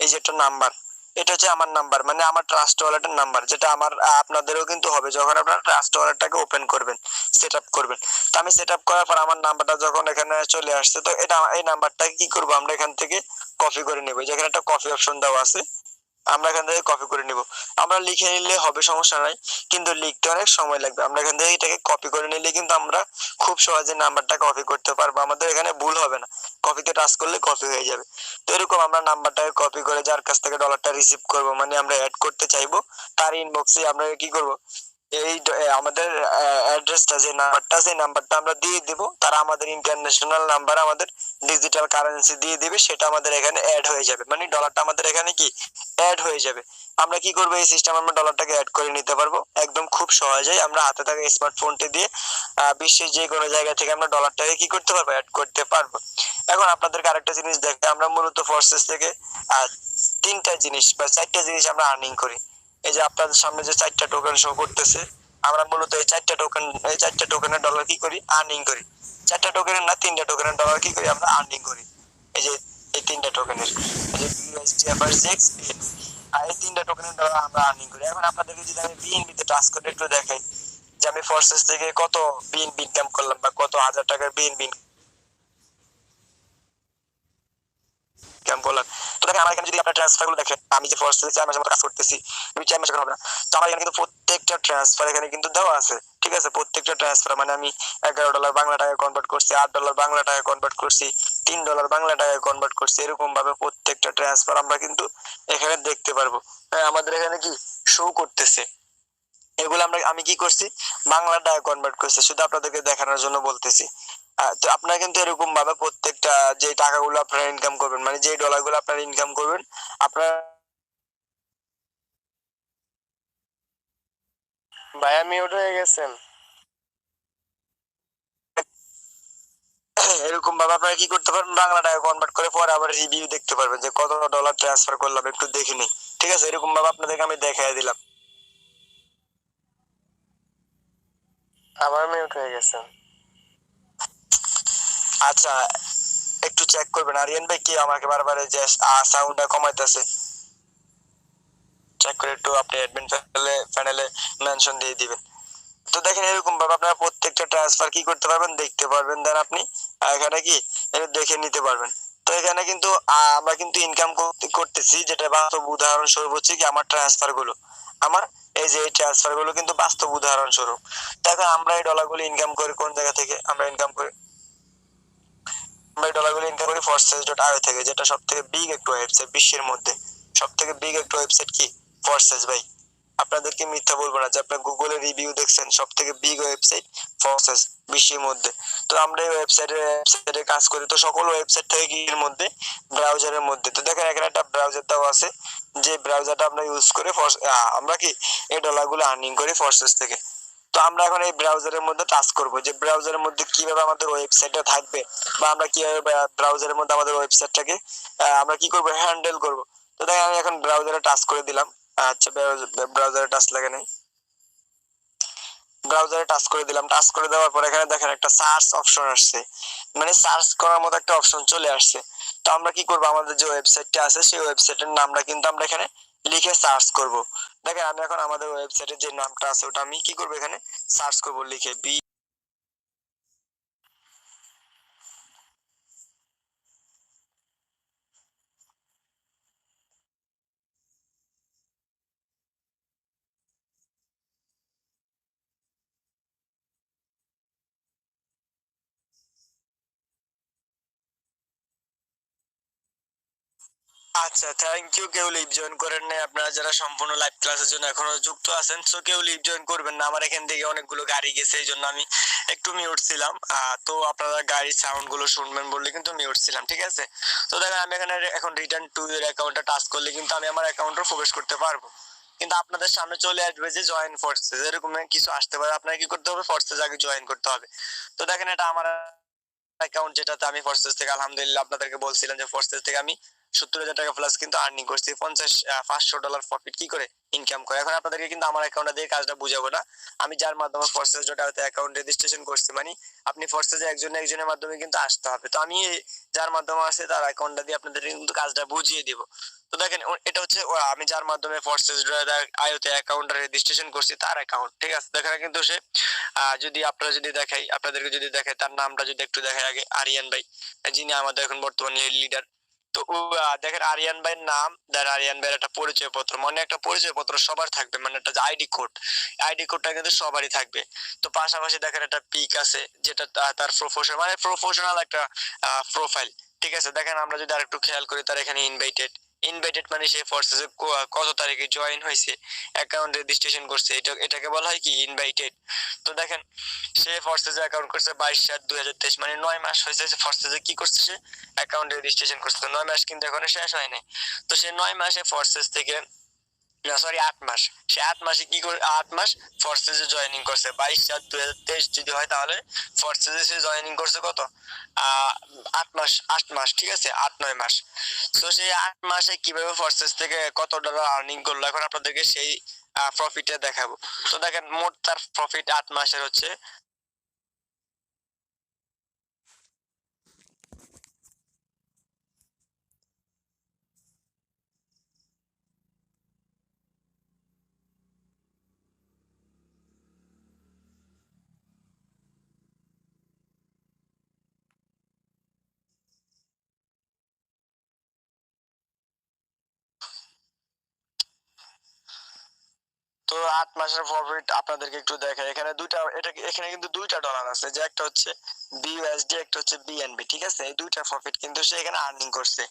এই যে একটা নাম্বার, এটা হচ্ছে আমার নাম্বার, মানে আমার ট্রাস্ট ওয়ালেটের নাম্বার, যেটা আমার আপনাদেরও কিন্তু হবে যখন আপনারা ট্রাস্ট ওয়ালেটটাকে ওপেন করবেন, সেট আপ করবেন। তো আমি সেট আপ করার পর আমার নাম্বারটা যখন এখানে চলে আসছে, তো এটা এই নাম্বারটাকে কি করব, আমরা এখান থেকে কপি করে নেব। যেখানে একটা কপি অপশন দেওয়া আছে, আমরা এখান থেকে কপি করে নিব। আমরা লিখে নিলে হবে, সমস্যা নাই, কিন্তু লিখতে অনেক সময় লাগবে। আমরা এখান থেকে এটাকে কপি করে নিলে কিন্তু আমরা খুব সহজে নাম্বারটা কপি করতে পারবো, আমাদের এখানে ভুল হবে না, কপিতে টাচ করলে কপি হয়ে যাবে। তো এরকম আমরা নাম্বারটাকে কপি করে যার কাছ থেকে ডলারটা রিসিভ করব, মানে আমরা অ্যাড করতে চাইবো, তার ইনবক্সে আমরা কি করব, এই আমাদের অ্যাড্রেসটা, যে নাম্বারটা সেই নাম্বারটা আমরা দিয়ে দিব, তারা আমাদের ইন্টারন্যাশনাল নাম্বার, আমাদের ডিজিটাল কারেন্সি দিয়ে দিবে, সেটা আমাদের এখানে অ্যাড হয়ে যাবে, মানে ডলারটা আমাদের এখানে কি অ্যাড হয়ে যাবে। আমরা কি করব, এই সিস্টেম আমরা ডলারটাকে অ্যাড করে নিতে পারবো একদম খুব সহজেই। আমরা হাতে থাকা স্মার্টফোনটি দিয়ে বিশ্বের যে কোনো জায়গা থেকে আমরা ডলারটাকে কি করতে পারবো, অ্যাড করতে পারবো। এখন আপনাদেরকে আরেকটা জিনিস দেখতে, আমরা মূলত ফোর্সেস থেকে তিনটা জিনিস বা চারটা জিনিস আমরা আর্নিং করি। এই যে আপনাদের সামনে যে চারটা টোকেন শো করতেছে, আমরা মূলত এই চারটা টোকেনের ডলার কি করি, আর্নিং করি। চারটা টোকেনের না, তিনটা টোকেনের ডলার কি করি, আমরা আর্নিং করি। এই যে এই তিনটা টোকেনের, এই যে বিএসডি, এফআরজিএক্স, আর এই তিনটা টোকেনের ডলার আমরা আর্নিং করি। এখন আপনাদেরকে যদি আমি বিএনবি তে টাচ করে একটু দেখাই, যে আমি ফোর্সেস থেকে কত বিএনবি ইনকাম করলাম বা কত হাজার টাকার বিএনবি ইনকাম করলাম। তো দেখেন আমার এখানে যদি আপনার ট্রান্সফার গুলো দেখেন, আমি যে ফোর্স 4 মাসের মতো কাজ করতেছি, 4 মাস এখন হবে না, তো আমার এখানে কিন্তু প্রত্যেকটা ট্রান্সফার এখানে কিন্তু দেওয়া আছে, ঠিক আছে, প্রত্যেকটা ট্রান্সফার, মানে আমি $11 বাংলা টাকায় কনভার্ট করছি, $8 বাংলা টাকায় কনভার্ট করছি, $3 বাংলা টাকায় কনভার্ট করছি, এরকম ভাবে প্রত্যেকটা ট্রান্সফার আমরা কিন্তু এখানে দেখতে পারবো। হ্যাঁ, আমাদের এখানে কি শো করতেছে, এগুলো আমি কি করছি, বাংলা টাকায় কনভার্ট করছি, শুধু আপনাদেরকে দেখানোর জন্য বলতেছি। তো আপনারা কিন্তু এরকম ভাবে প্রত্যেকটা যে টাকাগুলো আপনারা ইনকাম করবেন, মানে যে ডলারগুলো আপনারা ইনকাম করবেন, আপনারা ভাইয়া মিউট হয়ে গেছেন। এরকম ভাবে আপনারা কি করতে পারবেন, বাংলা টাকা কনভার্ট করে পরে আবার রিভিউ দেখতে পারবেন যে কত ডলার ট্রান্সফার করলাম, একটু দেখে নিই। ঠিক আছে, এরকম ভাবে আপনাদেরকে আমি দেখাই দিলাম। আবার মিউট হয়ে গেছেন। আচ্ছা, একটু চেক করবেন আরিয়ান ভাই, কি আমাকে বারবার এই যে সাউন্ডটা কমাইতেছে, চেক করে একটু আপনি অ্যাডমিন প্যানেলে মেনশন দিয়ে দিবেন। তো দেখেন এরকম ভাবে আপনারা প্রত্যেকটা ট্রান্সফার কি করতে পারবেন, দেখতে পারবেন, দেন আপনি এখানে কি দেখে নিতে পারবেন। তো এখানে কিন্তু আমরা কিন্তু ইনকাম করতেছি, যেটা বাস্তব উদাহরণস্বরূপ হচ্ছে কি আমার ট্রান্সফার গুলো, আমার এই যে এই ট্রান্সফার গুলো কিন্তু বাস্তব উদাহরণস্বরূপ। দেখো আমরা এই ডলারগুলো ইনকাম করি কোন জায়গা থেকে, আমরা ইনকাম করি, আমরা এই ডলারগুলো ইনকাম করি forces.io থেকে, যেটা সব থেকে বিগ একটা ওয়েবসাইট বিশ্বের মধ্যে। সব থেকে বিগ একটা ওয়েবসাইট কি, ফরসেস ভাই। আপনাদেরকে মিথ্যা বলবো না যে আপনার গুগলে রিভিউ দেখছেন, সব থেকে বিগ ওয়েবসাইট ফরসেস বিশ্বের মধ্যে। তো আমরা এই ওয়েবসাইটে কাজ করি, তো সকল ওয়েবসাইট থেকে কি এর মধ্যে ব্রাউজারের মধ্যে, তো দেখেন এখানে একটা ব্রাউজার দেওয়া আছে, যে ব্রাউজারটা আমরা ইউজ করে আমরা কি এই ডলারগুলো আর্নিং করি ফরসেস থেকে। তো আমরা এখন এই ব্রাউজারের মধ্যে টাচ করব, যে ব্রাউজারের মধ্যে কিভাবে আমাদের ওয়েবসাইটটা থাকবে, বা আমরা কিভাবে ব্রাউজারের মধ্যে আমাদের ওয়েবসাইটটাকে আমরা কি করব, হ্যান্ডেল করব। তো দেখেন আমি এখন ব্রাউজারে টাচ করে দিলাম। আচ্ছা, ব্রাউজারে টাচ লাগে নাই, ব্রাউজারে টাচ করে দিলাম। টাচ করে দেওয়ার পর এখানে দেখেন একটা সার্চ অপশন আসছে, মানে সার্চ করার মতো একটা অপশন চলে আসছে। তো আমরা কি করব, আমাদের যে ওয়েবসাইটটা আছে সেই ওয়েবসাইটের নামটা কিন্তু আমরা এখানে লিখে সার্চ করব। দেখেন আমি এখন আমাদের ওয়েবসাইটের যে নামটা আছে ওটা আমি কি করব, এখানে সার্চ করব লিখে আচ্ছা, থ্যাংক ইউ। কেউ লিভ জয়েন করেন নাই, আপনারা যারা সম্পূর্ণ লাইভ ক্লাসের জন্য এখনো যুক্ত আছেন, সো কেউ লিভ জয়েন করবেন না। আমার এখান থেকে অনেকগুলো গাড়ি গেছে, এই জন্য আমি একটু মিউট ছিলাম। তো আপনারা গাড়ির সাউন্ড গুলো শুনবেন বললে কিন্তু মিউট ছিলাম, ঠিক আছে। তো দেখেন আমি এখানে এখন রিটার্ন টু এর অ্যাকাউন্টে টাচ করলে কিন্তু আমি আমার অ্যাকাউন্টে প্রবেশ করতে পারবো, কিন্তু আপনাদের সামনে চলে আসবে যে জয়েন ফোর্সেস, এরকম কিছু আসতে পারে। আপনাকে কি করতে হবে, ফোর্সেস আগে জয়েন করতে হবে। তো দেখেন এটা আমার অ্যাকাউন্ট, যেটাতে আমি ফোর্সেস থেকে আলহামদুলিল্লাহ আপনাদেরকে বলছিলাম যে ফোর্সেস থেকে আমি 70,000 টাকা প্লাস কিন্তু আর্নিং করছি, 500 ডলার প্রফিট কি করে ইনকাম করে। এখন আপনাদেরকে কিন্তু আমার অ্যাকাউন্টে দিয়ে কাজটা বুঝাবো না, আমি যার মাধ্যমে ফোর্সেস ডটাতে অ্যাকাউন্ট রেজিস্ট্রেশন করছি, মানে আপনি ফোর্সেস একজনের মাধ্যমে কিন্তু আসতে হবে। তো আমি যার মাধ্যমে আসে তার অ্যাকাউন্টটা দিয়ে আপনাদের কিন্তু কাজটা বুঝিয়ে দিব। তো দেখেন এটা হচ্ছে আমি যার মাধ্যমে ফোর্সেস আইওতে অ্যাকাউন্ট রেজিস্ট্রেশন করছি তার অ্যাকাউন্ট, ঠিক আছে। দেখেন কিন্তু সে যদি আপনারা যদি দেখাই, আপনাদেরকে যদি দেখাই, তার নামটা যদি একটু দেখাই আগে, আরিয়ান ভাই, যিনি আমাদের এখন বর্তমানে লিডার। তো দেখেন আরিয়ান ভাইয়ের নাম, দেন আরিয়ান ভাইয়ের একটা পরিচয় পত্র, মানে একটা পরিচয় পত্র সবার থাকবে, মানে একটা আইডি কোড, আইডি কোডটা কিন্তু সবারই থাকবে। তো পাশাপাশি দেখেন একটা পিক আছে, যেটা তার প্রফেশনাল, মানে প্রফেশনাল একটা প্রোফাইল, ঠিক আছে। দেখেন আমরা যদি আরেকটু খেয়াল করি, তার এখানে ইনভাইটেড, ইনভাইটেড মানে সে ফোর্সেসে কত তারিখে জয়েন হয়েছে, অ্যাকাউন্ট রেজিস্ট্রেশন করছে, এটাকে বলা হয় কি ইনভাইটেড। তো দেখেন সে ফোর্সেসে অ্যাকাউন্ট করছে 22/7/2023, মানে 9 মাস হয়েছে ফোর্সেসে কি করছে, সে অ্যাকাউন্ট রেজিস্ট্রেশন করছে। 9 মাস কিন্তু এখনো শেষ হয় নাই। তো সে 9 মাসে ফোর্সেস থেকে, না সরি 8 মাস, সে 8 মাসে কি করে, 8 মাস ফোর্সেসে জয়েনিং করছে। 22/7/2023 যদি হয় তাহলে ফোর্সেসে সে জয়েনিং করছে কত, 8 মাস, 8 মাস, ঠিক আছে, 8-9 মাস। তো সেই 8 মাসে কিভাবে ফোর্সেস থেকে কত ডলার আর্নিং করলো, এখন আপনাদেরকে সেই প্রফিটে দেখাবো। তো দেখেন মোট তার প্রফিট 8 মাসের হচ্ছে, তো 8 মাসের প্রফিট আপনাদেরকে একটু দেখাই। এখানে দুইটা, এটা এখানে কিন্তু দুইটা ডলার আছে, যে একটা হচ্ছে বিইউএসডি, একটা হচ্ছে বিএনবি, ঠিক আছে। এই দুইটা প্রফিট কিন্তু সে এখানে আর্নিং করছে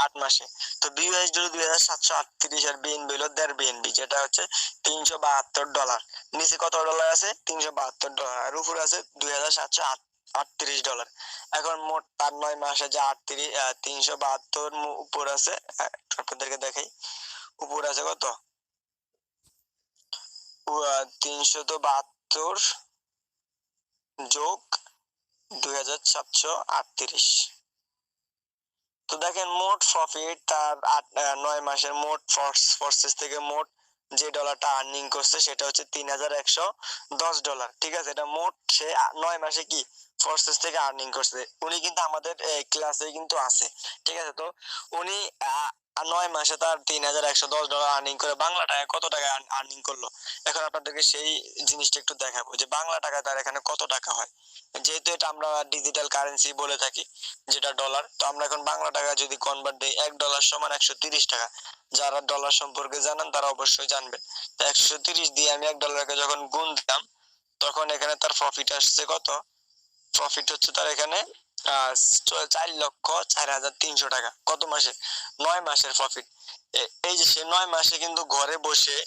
8 মাসে। তো বিইউএসডি হলো 2738, আর বিএনবি হলো 1.5 বিএনবি, যেটা হচ্ছে $372। নিচে কত ডলার আছে, $372, আর উপরে আছে 2738। $38। এখন মোট তার 9 মাসে যে 372 উপর আছে, আপনাদেরকে দেখাই উপর আছে কত 372 যোগ 2738। তো দেখেন মোট প্রফিট তার 9 মাসের মোট ফোর্সেস থেকে মোট যে ডলারটা আর্নিং করছে সেটা হচ্ছে $3110। ঠিক আছে, এটা মোট সে 9 মাসে কি ফোর্সেস থেকে আর্নিং করছে। উনি কিন্তু আমাদের ক্লাসে কিন্তু আছে। ঠিক আছে, তো উনি 9 মাসে তার $3110 আর্নিং করে বাংলা টাকায় কত টাকা আর্নিং করলো। এখন আপনাদেরকে সেই জিনিসটা একটু দেখাবো যে বাংলা টাকা তার এখানে কত টাকা হয়। যেহেতু এটা আমরা ডিজিটাল কারেন্সি বলে থাকি যেটা ডলার, তো আমরা এখন বাংলা টাকা যদি কনভার্ট দিই $1 সমান 130 টাকা। যারা ডলার সম্পর্কে জানেন তারা অবশ্যই জানবেন। 130 দিয়ে আমি $1কে যখন গুণ দিলাম তখন এখানে তার প্রফিট আসছে কত, প্রফিট হচ্ছে তার এখানে 4,04,300 টাকা। কত মাসে, 9 মাসের প্রফিট। এই যে সে 9 মাসে কিন্তু ঘরে বসে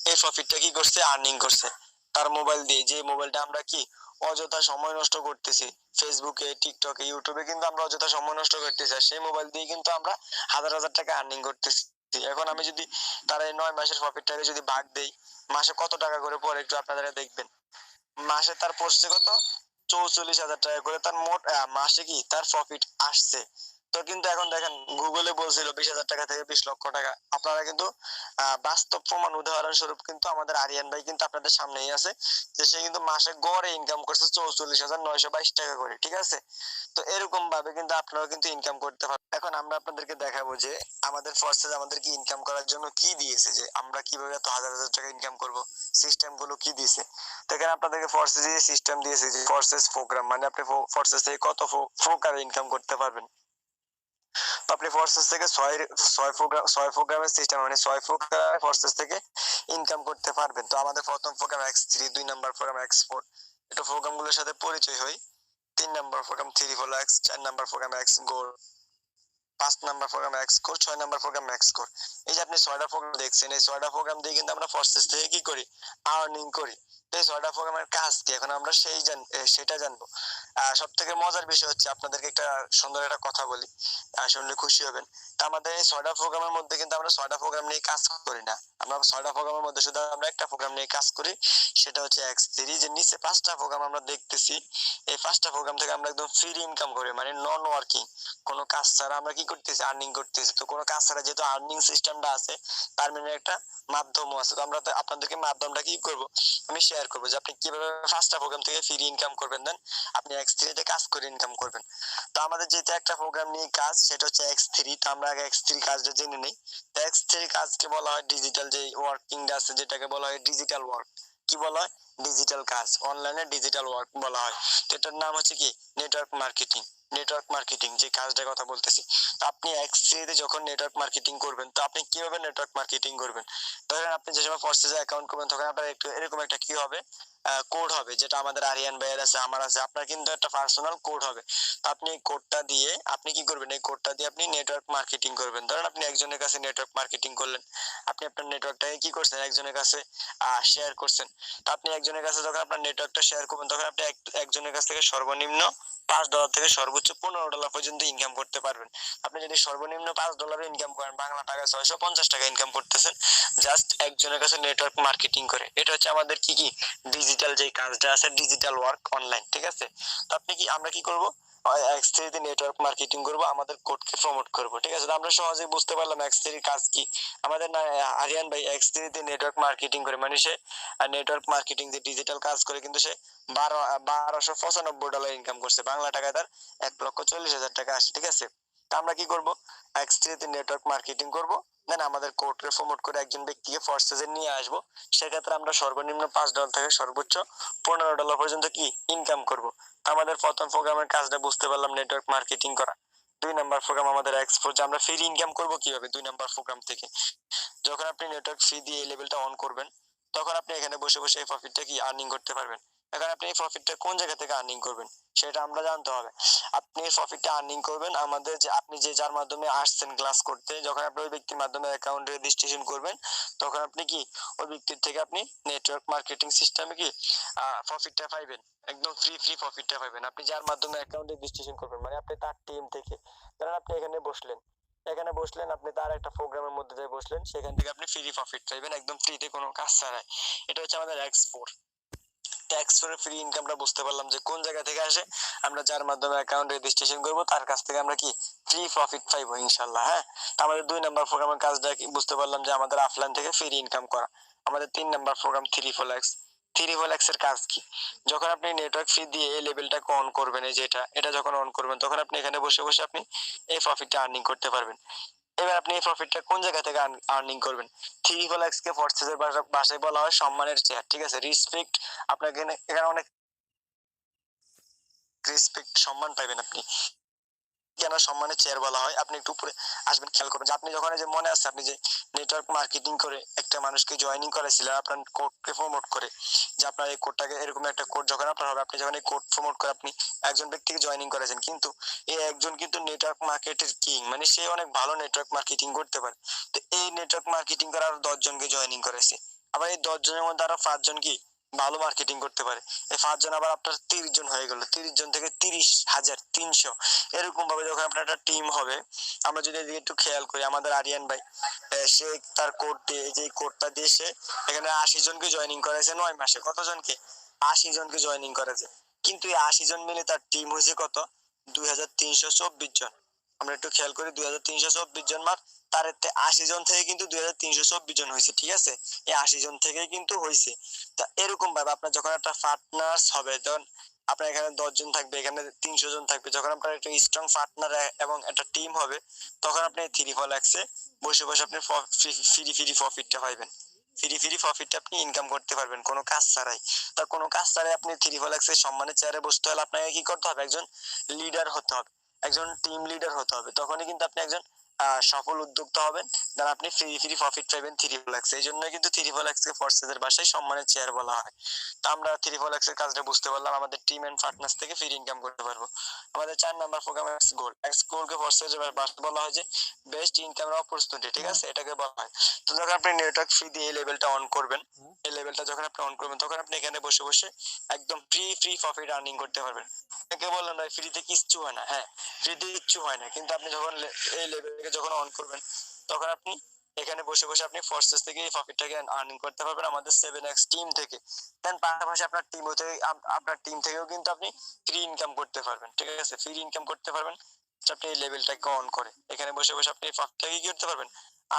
এই প্রফিটটা কি করছে, আর্নিং করছে তার মোবাইল দিয়ে। যে মোবাইলটা আমরা কি অযথা সময় নষ্ট করতেছি ফেসবুকে, টিকটকে, ইউটিউবে কিন্তু আমরা অযথা সময় নষ্ট করতেছি, আর সেই মোবাইল দিয়ে কিন্তু আমরা হাজার হাজার টাকা আর্নিং করতেছি। এখন আমি যদি তার এই 9 মাসের প্রফিটটাকে যদি ভাগ দেই মাসে কত টাকা করে পড়ে একটু আপনারা দেখবেন। মাসে তার পড়ছে কত 44,000 টাকা করে তার মোট মাসে কি তার প্রফিট আসছে। তো কিন্তু এখন দেখেন গুগলে বলছিল 20,000 টাকা থেকে 20 লক্ষ টাকা। আপনারা কিন্তু বাস্তব প্রমাণ উদাহরণ স্বরূপ কিন্তু আমাদের আরিয়ান ভাই কিন্তু আপনাদের সামনেই আছে যে সে কিন্তু মাসে গড়ে ইনকাম করছে 44,922 টাকা করে। ঠিক আছে, তো এরকম ভাবে কিন্তু আপনারা কিন্তু ইনকাম করতে পারবেন। এখন আমরা আপনাদেরকে দেখাবো যে আমাদের ফোর্সেস আমাদেরকে ইনকাম করার জন্য কি দিয়েছে, যে আমরা কিভাবে এত হাজার হাজার টাকা ইনকাম করব, সিস্টেম গুলো কি দিয়েছে। তো এখানে আপনাদেরকে ফোর্সেস যে সিস্টেম দিয়েছে যে ফোর্সেস প্রোগ্রাম, মানে আপনি ফোর্সেস থেকে কত প্রকারে ইনকাম করতে পারবেন। তো আপনি ফোর্সেস থেকে ছয় প্রোগ্রামের সিস্টেম, মানে 6 প্রকার ফোর্সেস থেকে ইনকাম করতে পারবেন। তো আমাদের প্রথম programme X3, 2 number programme X4। এটা প্রোগ্রাম গুলোর সাথে পরিচয় হই। 3 number program 3 X, 4 number program X গোল, 5 নাম্বার প্রোগ্রাম X কোর, 6 নাম্বার প্রোগ্রাম X কোর। এই যে আপনি 6টা প্রোগ্রাম দেখছেন, এই 6টা প্রোগ্রাম দিয়ে কিন্তু আমরা ফোর্সেস থেকে কি করি, আর্নিং করি। এই 6টা প্রোগ্রামের কাজ কি এখন আমরা সেটা জানবো। সব থেকে মজার বিষয় হচ্ছে আপনাদেরকে একটা সুন্দর একটা কথা বলি, শুনলে খুশি হবেন। তা আমাদের এই 6টা প্রোগ্রামের মধ্যে কিন্তু আমরা 6টা প্রোগ্রাম নিয়ে কাজ করি না। আমরা 6টা প্রোগ্রামের মধ্যে শুধু আমরা একটা প্রোগ্রাম নিয়ে কাজ করি, সেটা হচ্ছে X3। যে নিচে 5টা প্রোগ্রাম আমরা দেখতেছি, এই 5টা প্রোগ্রাম থেকে আমরা একদম ফ্রি ইনকাম করি, মানে নন ওয়ার্কিং, কোনো কাজ ছাড়া আমরা কি করতেছি, আর্নিং করতেছি। তো কোনো কাজ ছাড়া যেহেতু আর্নিং সিস্টেমটা আছে, তার মানে একটা মাধ্যমও আছে। তো আমরা আপনাদেরকে মাধ্যমটা কি করব, আমি শেয়ার করবো যে আপনি কিভাবে 5টা প্রোগ্রাম থেকে ফ্রি ইনকাম করবেন, দেন আপনি X3 তে কাজ করে ইনকাম করবেন। তো আমাদের যেহেতু একটা প্রোগ্রাম নিয়ে কাজ, সেটা হচ্ছে X3। তো আমরা আগে X3 কাজটা জেনে নেই। তো X3 কাজকে বলা হয় ডিজিটাল, যে ওয়ার্কিংটা আছে যেটাকে বলা হয় ডিজিটাল ওয়ার্ক। কি বলা হয়, ডিজিটাল কাজ, অনলাইনে ডিজিটাল ওয়ার্ক বলা হয়। তো এটার নাম হচ্ছে কি, নেটওয়ার্ক মার্কেটিং। নেটওয়ার্ক মার্কেটিং যে কাজটার কথা বলতেছি। তো আপনি X3 তে যখন নেটওয়ার্ক মার্কেটিং করবেন, তো আপনি কিভাবে নেটওয়ার্ক মার্কেটিং করবেন, ধরেন আপনি যে সময় ফোর্সেসে অ্যাকাউন্ট করবেন তখন আপনার একটু এরকম একটা কি হবে, কোড হবে, যেটা আমাদের আরিয়ান ভাইয়ের আছে, আমার আছে, আপনার কিন্তু একটা পার্সোনাল কোড হবে। তো আপনি এই কোডটা দিয়ে আপনি কি করবেন, এই কোডটা দিয়ে আপনি নেটওয়ার্ক মার্কেটিং করবেন। ধরেন আপনি একজনের কাছে নেটওয়ার্ক মার্কেটিং করলেন, আপনি আপনার নেটওয়ার্কটাকে কি করছেন, একজনের কাছে শেয়ার করছেন। তো আপনি একজনের কাছে যখন আপনার নেটওয়ার্কটা শেয়ার করবেন তখন আপনি একজনের কাছ থেকে সর্বনিম্ন $5 থেকে সর্বোচ্চ $15 পর্যন্ত ইনকাম করতে পারবেন। আপনি যদি সর্বনিম্ন $5 ইনকাম করেন, বাংলা টাকা 650 টাকা ইনকাম করতেছেন জাস্ট একজনের কাছে নেটওয়ার্ক মার্কেটিং করে। এটা হচ্ছে আমাদের কি কি ডিজিটাল যে কাজটা আছে, ডিজিটাল ওয়ার্ক অনলাইন। ঠিক আছে, তো আপনি কি, আমরা কি করব, X3 তে নেটওয়ার্ক মার্কেটিং করব, আমাদের কোডকে প্রমোট করব। ঠিক আছে, তো আমরা সহজেই বুঝতে পারলাম X3 এর কাজ কি। আমাদের না আরিয়ান ভাই X3 তে নেটওয়ার্ক মার্কেটিং করে, মানে সে নেটওয়ার্ক মার্কেটিং যে ডিজিটাল কাজ করে কিন্তু সে $1,295 ইনকাম করছে। বাংলা টাকায় তার 1,40,000 টাকা আসে। ঠিক আছে, তা আমরা কি করব, X3 তে নেটওয়ার্ক মার্কেটিং করব, দেন আমাদের কোডকে প্রমোট করে একজন ব্যক্তিকে ফোর্সেসে নিয়ে আসবো। সেক্ষেত্রে আমরা সর্বনিম্ন $5 থেকে সর্বোচ্চ $15 পর্যন্ত কি ইনকাম করব। আমাদের প্রথম প্রোগ্রামের কাজটা বুঝতে পারলাম, নেটওয়ার্ক মার্কেটিং করা। 2 নাম্বার প্রোগ্রাম আমাদের X4, যে আমরা ফ্রি ইনকাম করব কিভাবে 2 নাম্বার প্রোগ্রাম থেকে। যখন আপনি নেটওয়ার্ক ফ্রি দিয়ে এই লেভেলটা অন করবেন তখন আপনি এখানে বসে বসে এই প্রফিটটা কি আর্নিং করতে পারবেন। এখন আপনি এই প্রফিটটা কোন জায়গা থেকে আর্নিং করবেন সেটা আমরা জানতে হবে। আপনি এই প্রফিটটা আর্নিং করবেন আমাদের যে আপনি যে যার মাধ্যমে আসছেন ক্লাস করতে, যখন আপনি ওই ব্যক্তির মাধ্যমে অ্যাকাউন্ট রেজিস্ট্রেশন করবেন তখন আপনি কি ওই ব্যক্তির থেকে আপনি নেটওয়ার্ক মার্কেটিং সিস্টেমে কি প্রফিটটা পাইবেন, একদম ফ্রি প্রফিটটা পাইবেন। আপনি যার মাধ্যমে অ্যাকাউন্ট রেজিস্ট্রেশন করবেন মানে আপনি তার টিম থেকে, ধরেন আপনি এখানে বসলেন আপনি তার একটা প্রোগ্রামের মধ্যে দিয়ে বসলেন, সেখান থেকে আপনি ফ্রি প্রফিট পাইবেন একদম ফ্রিতে, কোনো কাজ ছাড়াই। এটা হচ্ছে আমাদের এক্সপোর্ট। ট্যাক্স করে ফ্রি ইনকামটা বুঝতে পারলাম যে কোন জায়গা থেকে আসে, আমরা যার মাধ্যমে অ্যাকাউন্ট রেজিস্ট্রেশন করব তার কাছ থেকে আমরা কি ফ্রি প্রফিট পাইবো ইনশাল্লাহ। হ্যাঁ, তো আমাদের 2 নম্বর প্রোগ্রামের কাজটা কি বুঝতে পারলাম যে আমাদের অফলাইন থেকে ফ্রি ইনকাম করা। আমাদের 3 নম্বর প্রোগ্রাম 3 4 X। 3 4 X এর কাজ কি, যখন আপনি নেটওয়ার্ক ফি দিয়ে এই লেভেলটাকে অন করবেন, এই যে এটা যখন অন করবেন তখন আপনি এখানে বসে বসে আপনি এই প্রফিটটা আর্নিং করতে পারবেন। এবার আপনি এই প্রফিটটা কোন জায়গা থেকে আর্নিং করবেন, 3 4 X কে ফোর্সেসের ভাষায় বলা হয় সম্মানের চেয়ার। ঠিক আছে, রিসপেক্ট, আপনাকে এখানে অনেক রেসপেক্ট সম্মান পাইবেন আপনি। কেন সম্মানের চেয়ার বলা হয়, আপনি একটু উপরে আসবেন, খেয়াল করবেন যে আপনি যখন যে মনে আছে আপনি যে নেটওয়ার্ক মার্কেটিং করে একটা মানুষকে জয়েনিং করেছিলেন আপনার কোডকে প্রমোট করে, যে আপনার এই কোডটাকে এরকম একটা কোড যখন আপনার হবে, আপনি যখন এই কোড প্রমোট করে আপনি একজন ব্যক্তিকে জয়েনিং করেছেন, কিন্তু এই একজন কিন্তু নেটওয়ার্ক মার্কেটের কিং, মানে সে অনেক ভালো নেটওয়ার্ক মার্কেটিং করতে পারে। তো এই নেটওয়ার্ক মার্কেটিং করে আরো 10 জনকে জয়েনিং করেছে। আবার এই 10 জনের মধ্যে আরো 5 জন কি ভালো মার্কেটিং করতে পারে। এই 5 জন আবার আপনার 30 জন হয়ে গেল, 30 জন থেকে 30,300। এরকম ভাবে যখন আপনার একটা টিম হবে, আমরা যদি এদিকে একটু খেয়াল করি, আমাদের আরিয়ান ভাই সে তার কোড দিয়ে, যে কোডটা দিয়ে সে এখানে 80 জনকে জয়েনিং করেছে 9 মাসে। কতজনকে? 80 জনকে জয়েনিং করেছে। কিন্তু এই 80 জন মিলে তার টিম হয়েছে কত? 2324 জন। আমরা একটু খেয়াল করি, 2324 জন মার তার 80 জন থেকে কিন্তু 2324 জন হয়েছে। ঠিক আছে, এই 80 জন থেকে কিন্তু হয়েছে। তা এরকম ভাবে আপনার যখন একটা পার্টনার্স হবে, তখন আপনার এখানে 10 জন থাকবে, এখানে 300 জন থাকবে, যখন আপনার একটা স্ট্রং পার্টনার এবং একটা টিম হবে তখন আপনি 3 4 X বসে বসে আপনি ফ্রি প্রফিটটা পাইবেন। ফ্রি প্রফিটটা আপনি ইনকাম করতে পারবেন কোনো কাজ ছাড়াই। তা কোনো কাজ ছাড়াই আপনি 3 4 X সম্মানের চেয়ারে বসতে হলে আপনাকে কি করতে হবে, একজন লিডার হতে হবে, একজন টিম লিডার হতে হবে। তখনই কিন্তু আপনি একজন সফল উদ্যোক্তা হবেন, দেন আপনি ফ্রি প্রফিট পাইবেন 3 4 X। এই জন্য কিন্তু 3 4 X কে ফোর্সেসের ভাষায় সম্মানের চেয়ার বলা হয়। তো আমরা 3 4 X এর কাজটা বুঝতে পারলাম, আমাদের টিম এন্ড পার্টনার্স থেকে ফ্রি ইনকাম করতে পারবো। আমাদের 4 নম্বর প্রোগ্রাম এক্স গোল কে ফোর্সেসের ভাষায় বলা হয় যে বেস্ট ইনকাম অপরচুনিটি। ঠিক আছে, এটাকে বলা হয়। তো যখন আপনি নেটওয়ার্ক ফি দিয়ে এই লেভেলটা অন করবেন, এই লেভেলটা যখন আপনি অন করবেন তখন আপনি এখানে বসে বসে একদম ফ্রি প্রফিট আর্নিং করতে পারবেন। একে বললাম না ফ্রিতে কিচ্ছু হয় না, হ্যাঁ ফ্রিতে কিচ্ছু হয় না, কিন্তু আপনি যখন এই লেভেলকে যখন অন করবেন তখন আপনি এখানে বসে বসে আপনি ফোর্সেস থেকে এই প্রফিটটাকে আর্নিং করতে পারবেন আমাদের 7X টিম থেকে। দেন পাশাপাশি আপনার টিম থেকেও কিন্তু আপনি ফ্রি ইনকাম করতে পারবেন। ঠিক আছে, ফ্রি ইনকাম করতে পারবেন আপনি এই লেভেলটাকে অন করে এখানে বসে বসে আপনি এই প্রফিটটাকে কি করতে পারবেন,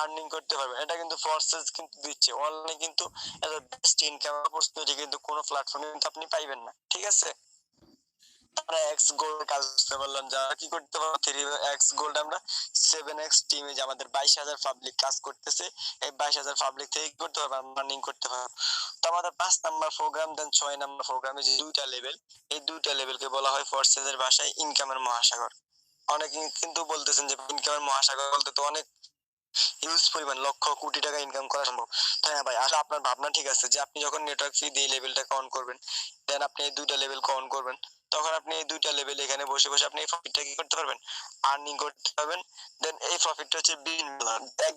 আর্নিং করতে পারবেন। এটা কিন্তু ফোর্সেস কিন্তু দিচ্ছে অনলাইনে, কিন্তু এত বেস্ট ইনকাম অপরচুনিটি কিন্তু কোনো প্ল্যাটফর্মে কিন্তু আপনি পাইবেন না। ঠিক আছে, আমরা এক্স গোল্ড কাজ করতে পারলাম, যারা কি করতে পারবো 3X গোল্ড আমরা 7X টিমে যে আমাদের 22,000 পাবলিক কাজ করতেছে, এই 22,000 পাবলিক থেকে কি করতে পারবো, আর্নিং করতে পারবো। তো আমাদের 5 নম্বর প্রোগ্রাম, দেন 6 নম্বর প্রোগ্রামে যে 2টা লেভেল, এই 2টা লেভেলকে বলা হয় ফোর্সেসের ভাষায় ইনকামের মহাসাগর। অনেকে কিন্তু বলতেছেন যে ইনকামের মহাসাগর বলতে তো অনেক হিউজ পরিমাণ লক্ষ কোটি টাকা ইনকাম করা সম্ভব। হ্যাঁ ভাই, আসলে আপনার ভাবনা ঠিক আছে যে আপনি যখন নেটওয়ার্ক ফি দিয়ে লেভেলটাকে অন করবেন, দেন আপনি এই 2টা লেভেলকে অন করবেন, তখন আপনি এই 2টা লেভেল এখানে বসে বসে আপনি এই প্রফিটটা কি করতে পারবেন, আর্নিং করতে পারবেন। দেন এই প্রফিটটা হচ্ছে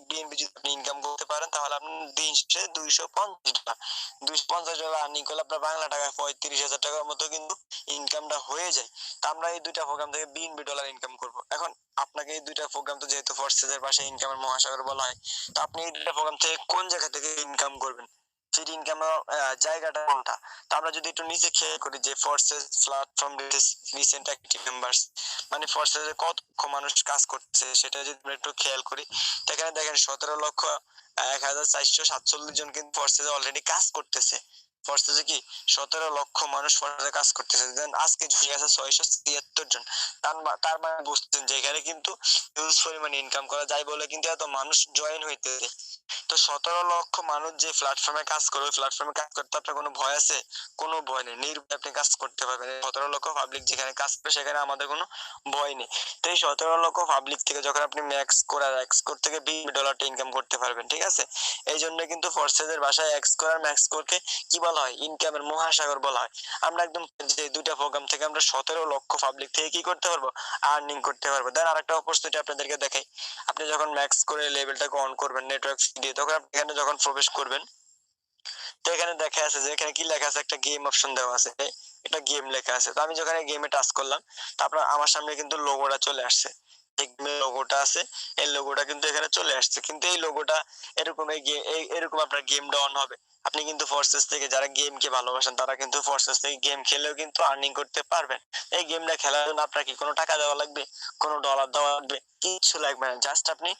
বিএনবি যদি আপনি ইনকাম করতে পারেন তাহলে আপনি দিন শেষে 250 ডলার, 250 ডলার আর্নিং করলে আপনার বাংলা টাকায় 35,000 টাকার মতো কিন্তু ইনকামটা হয়ে যায়। তা আমরা এই 2টা প্রোগ্রাম থেকে বিএনবি ডলার ইনকাম করবো। এখন আপনাকে এই 2টা প্রোগ্রাম তো যেহেতু ফোর্সেসের ভাষায় ইনকামের মহাসাগর বলা হয়, তো আপনি এই 2টা প্রোগ্রাম থেকে কোন জায়গা থেকে ইনকাম করবেন, ফ্রি ইনকামের জায়গাটা কোনটা? তো আমরা যদি একটু নিচে খেয়াল করি যে forces platform recent active members, মানে ফোর্সেসে কত লক্ষ মানুষ কাজ করতেছে সেটা যদি আমরা একটু খেয়াল করি, তো এখানে দেখেন 17,1447 জন কিন্তু ফোর্সেসে অলরেডি কাজ করতেছে। ফোর্সেসে কি 17 লক্ষ মানুষ ফোর্সেসে কাজ করতেছে, দেন আজকে জুড়ে গেছে 673 জন। তার মানে বুঝতেছেন যে এখানে কিন্তু হিউজ পরিমাণে ইনকাম করা যায় বলে কিন্তু এত মানুষ জয়েন হইতেছে। তো 17 লক্ষ মানুষ যে প্ল্যাটফর্মে কাজ করে, ওই প্ল্যাটফর্মে কাজ করতে আপনার কোনো ভয় আছে? কোনো ভয় নেই, নির্ভয়ে আপনি কাজ করতে পারবেন। 17 লক্ষ পাবলিক যেখানে কাজ করে সেখানে আমাদের কোনো ভয় নেই। তো এই 17 লক্ষ পাবলিক থেকে যখন আপনি এক্স কোর থেকে $20 ইনকাম করতে পারবেন। ঠিক আছে, এই জন্য কিন্তু ফোর্সেসের ভাষায় এক্স কোর আর ম্যাক্স কোরকে কি বলা বলা হয়, ইনকামের মহাসাগর বলা হয়। আমরা একদম যে দুইটা প্রোগ্রাম থেকে আমরা 17 লক্ষ পাবলিক থেকে কি করতে পারবো, আর্নিং করতে পারবো। দেন আরেকটা অপরচুনিটি আপনাদেরকে দেখাই। আপনি যখন ম্যাক্স করে লেভেলটাকে অন করবেন নেটওয়ার্ক দিয়ে, তখন আপনি এখানে যখন প্রবেশ করবেন, তো এখানে দেখা আছে যে এখানে কি লেখা আছে, একটা গেম অপশন দেওয়া আছে, এটা গেম লেখা আছে। তো আমি যখন গেমে টাচ করলাম, তারপর আমার সামনে কিন্তু লোগোটা চলে আসছে, লোগোটা আছে, এই লোগোটা কিন্তু এখানে চলে আসছে। কিন্তু এই লোগোটা এরকম এরকম আপনার গেমটা অন হবে, আপনি কিন্তু ফোর্সেস থেকে, যারা গেমকে ভালোবাসেন তারা কিন্তু ফোর্সেস থেকে গেম খেলেও কিন্তু আর্নিং করতে পারবেন। এই গেমটা খেলার জন্য আপনার কি কোনো টাকা দেওয়া লাগবে, কোনো ডলার দেওয়া লাগবে, কিছু লাগবে না। জাস্ট আপনি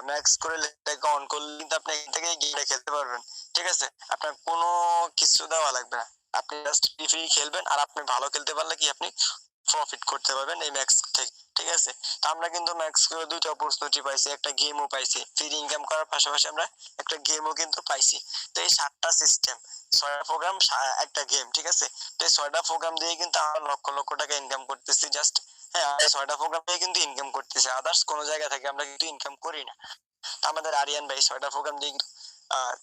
ম্যাক্স করে লেটাকে অন করলে কিন্তু আপনি এখান থেকে গেমটা খেলতে পারবেন। ঠিক আছে, আপনার কোনো কিছু দেওয়া লাগবে না, আপনি জাস্ট ফ্রি খেলবেন। আর আপনি ভালো খেলতে পারলে কি আপনি প্রফিট করতে পারবেন এই ম্যাক্স থেকে। ঠিক আছে, তো আমরা কিন্তু ম্যাক্স করে দুইটা অপরচুনিটি পাইছি, একটা গেমও পাইছি, ফ্রি ইনকাম করার পাশাপাশি আমরা একটা গেমও কিন্তু পাইছি। তো এই 7টা সিস্টেম, 6টা প্রোগ্রাম, একটা গেম। ঠিক আছে, তো এই 6টা প্রোগ্রাম দিয়ে কিন্তু আমরা লক্ষ লক্ষ টাকা ইনকাম করতেছি জাস্ট। হ্যাঁ, এই 6টা প্রোগ্রাম দিয়ে কিন্তু ইনকাম করতেছি, আদার্স কোনো জায়গা থেকে আমরা কিন্তু ইনকাম করি না। আমাদের আরিয়ান ভাই 6টা প্রোগ্রাম দিয়ে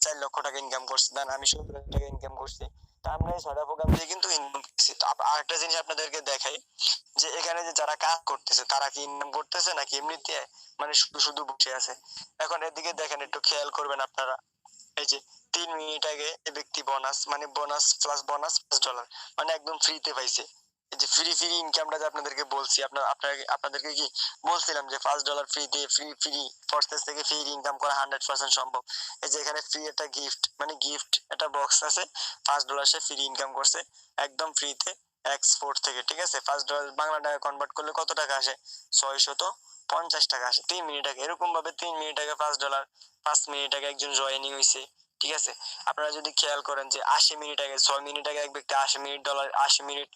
4 লক্ষ টাকা ইনকাম করছে, দেন আমি 17 টাকা ইনকাম করছি। তা আমরা এই 6টা প্রোগ্রাম দিয়ে কিন্তু ইনকাম করছি। তো আরেকটা জিনিস আপনাদেরকে দেখাই, যে এখানে যে যারা কাজ করতেছে তারা কি ইনকাম করতেছে নাকি এমনিতে মানে শুধু শুধু বসে আছে। এখন এদিকে দেখেন, একটু খেয়াল করবেন আপনারা, এই যে 3 মিনিট আগে এই ব্যক্তি বোনাস, মানে বোনাস প্লাস বোনাস $5 মানে একদম ফ্রিতে পাইছে। এই যে ফ্রি ফ্রি ইনকামটা যে আপনাদেরকে বলছি, আপনাদেরকে কি বলছিলাম যে $5 ফ্রি দিয়ে ফ্রি ফোর্সেস থেকে ফ্রি ইনকাম করা 100% সম্ভব। এই যে এখানে ফ্রি একটা গিফট, মানে গিফট একটা বক্স আছে, $5 সে ফ্রি ইনকাম করছে একদম ফ্রিতে এক্সপোর্ট থেকে। ঠিক আছে, $5 বাংলা টাকা কনভার্ট করলে কত টাকা আসে, 650 টাকা আসে 3 মিনিট আগে। এরকম ভাবে 3 মিনিট আগে $5, 5 মিনিট আগে একজন জয়েনিং হয়েছে। ঠিক আছে, আপনারা যদি খেয়াল করেন যে 80 মিনিট আগে, 6 মিনিট আগে এক ব্যক্তি 80 মিনিট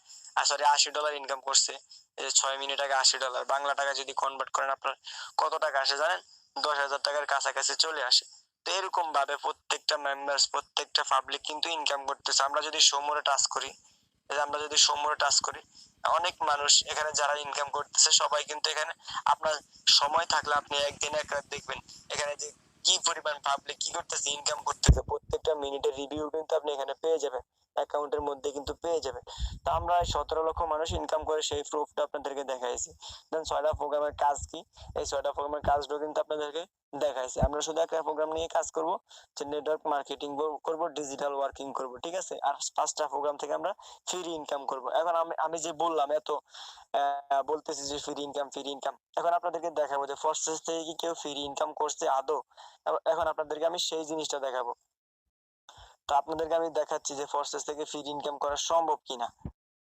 সরি $80 ইনকাম করছে। এই যে 6 মিনিট আগে $80 বাংলা টাকা যদি কনভার্ট করেন আপনার কত টাকা আসে জানেন, 10,000 টাকার কাছাকাছি চলে আসে। তো এরকম ভাবে প্রত্যেকটা মেম্বার্স, প্রত্যেকটা পাবলিক কিন্তু ইনকাম করতেছে। আমরা যদি সমরে টাচ করি, আমরা যদি সমরে টাচ করি, অনেক মানুষ এখানে যারা ইনকাম করতেছে সবাই কিন্তু এখানে, আপনার সময় থাকলে আপনি একদিন এক রাত দেখবেন এখানে যে কি পরিমাণ পাবলিক কি করতেছে, ইনকাম করতেছে। প্রত্যেকটা মিনিটের রিভিউ কিন্তু আপনি এখানে পেয়ে যাবেন, অ্যাকাউন্টের মধ্যে কিন্তু পেয়ে যাবেন। তো আমরা 17 লক্ষ মানুষ ইনকাম করে সেই প্রুফটা আপনাদেরকে দেখাইছি। দেন 6টা প্রোগ্রামের কাজ কি, এই 6টা প্রোগ্রামের কাজগুলো কিন্তু আপনাদেরকে দেখাইছি। আমরা শুধু একটা প্রোগ্রাম নিয়ে কাজ করব, যে নেটওয়ার্ক মার্কেটিং করব, ডিজিটাল ওয়ার্কিং করব। ঠিক আছে, আর 5টা প্রোগ্রাম থেকে আমরা ফ্রি ইনকাম করব। এখন আমি যে বললাম এত বলতেছি যে ফ্রি ইনকাম ফ্রি ইনকাম, এখন আপনাদেরকে দেখাবো যে ফোর্সেস থেকে কি কেউ ফ্রি ইনকাম করছে আদৌ। এখন আপনাদেরকে আমি সেই জিনিসটা দেখাবো। তো আপনাদেরকে আমি দেখাচ্ছি যে ফোর্সেস থেকে ফ্রি ইনকাম করা সম্ভব কিনা।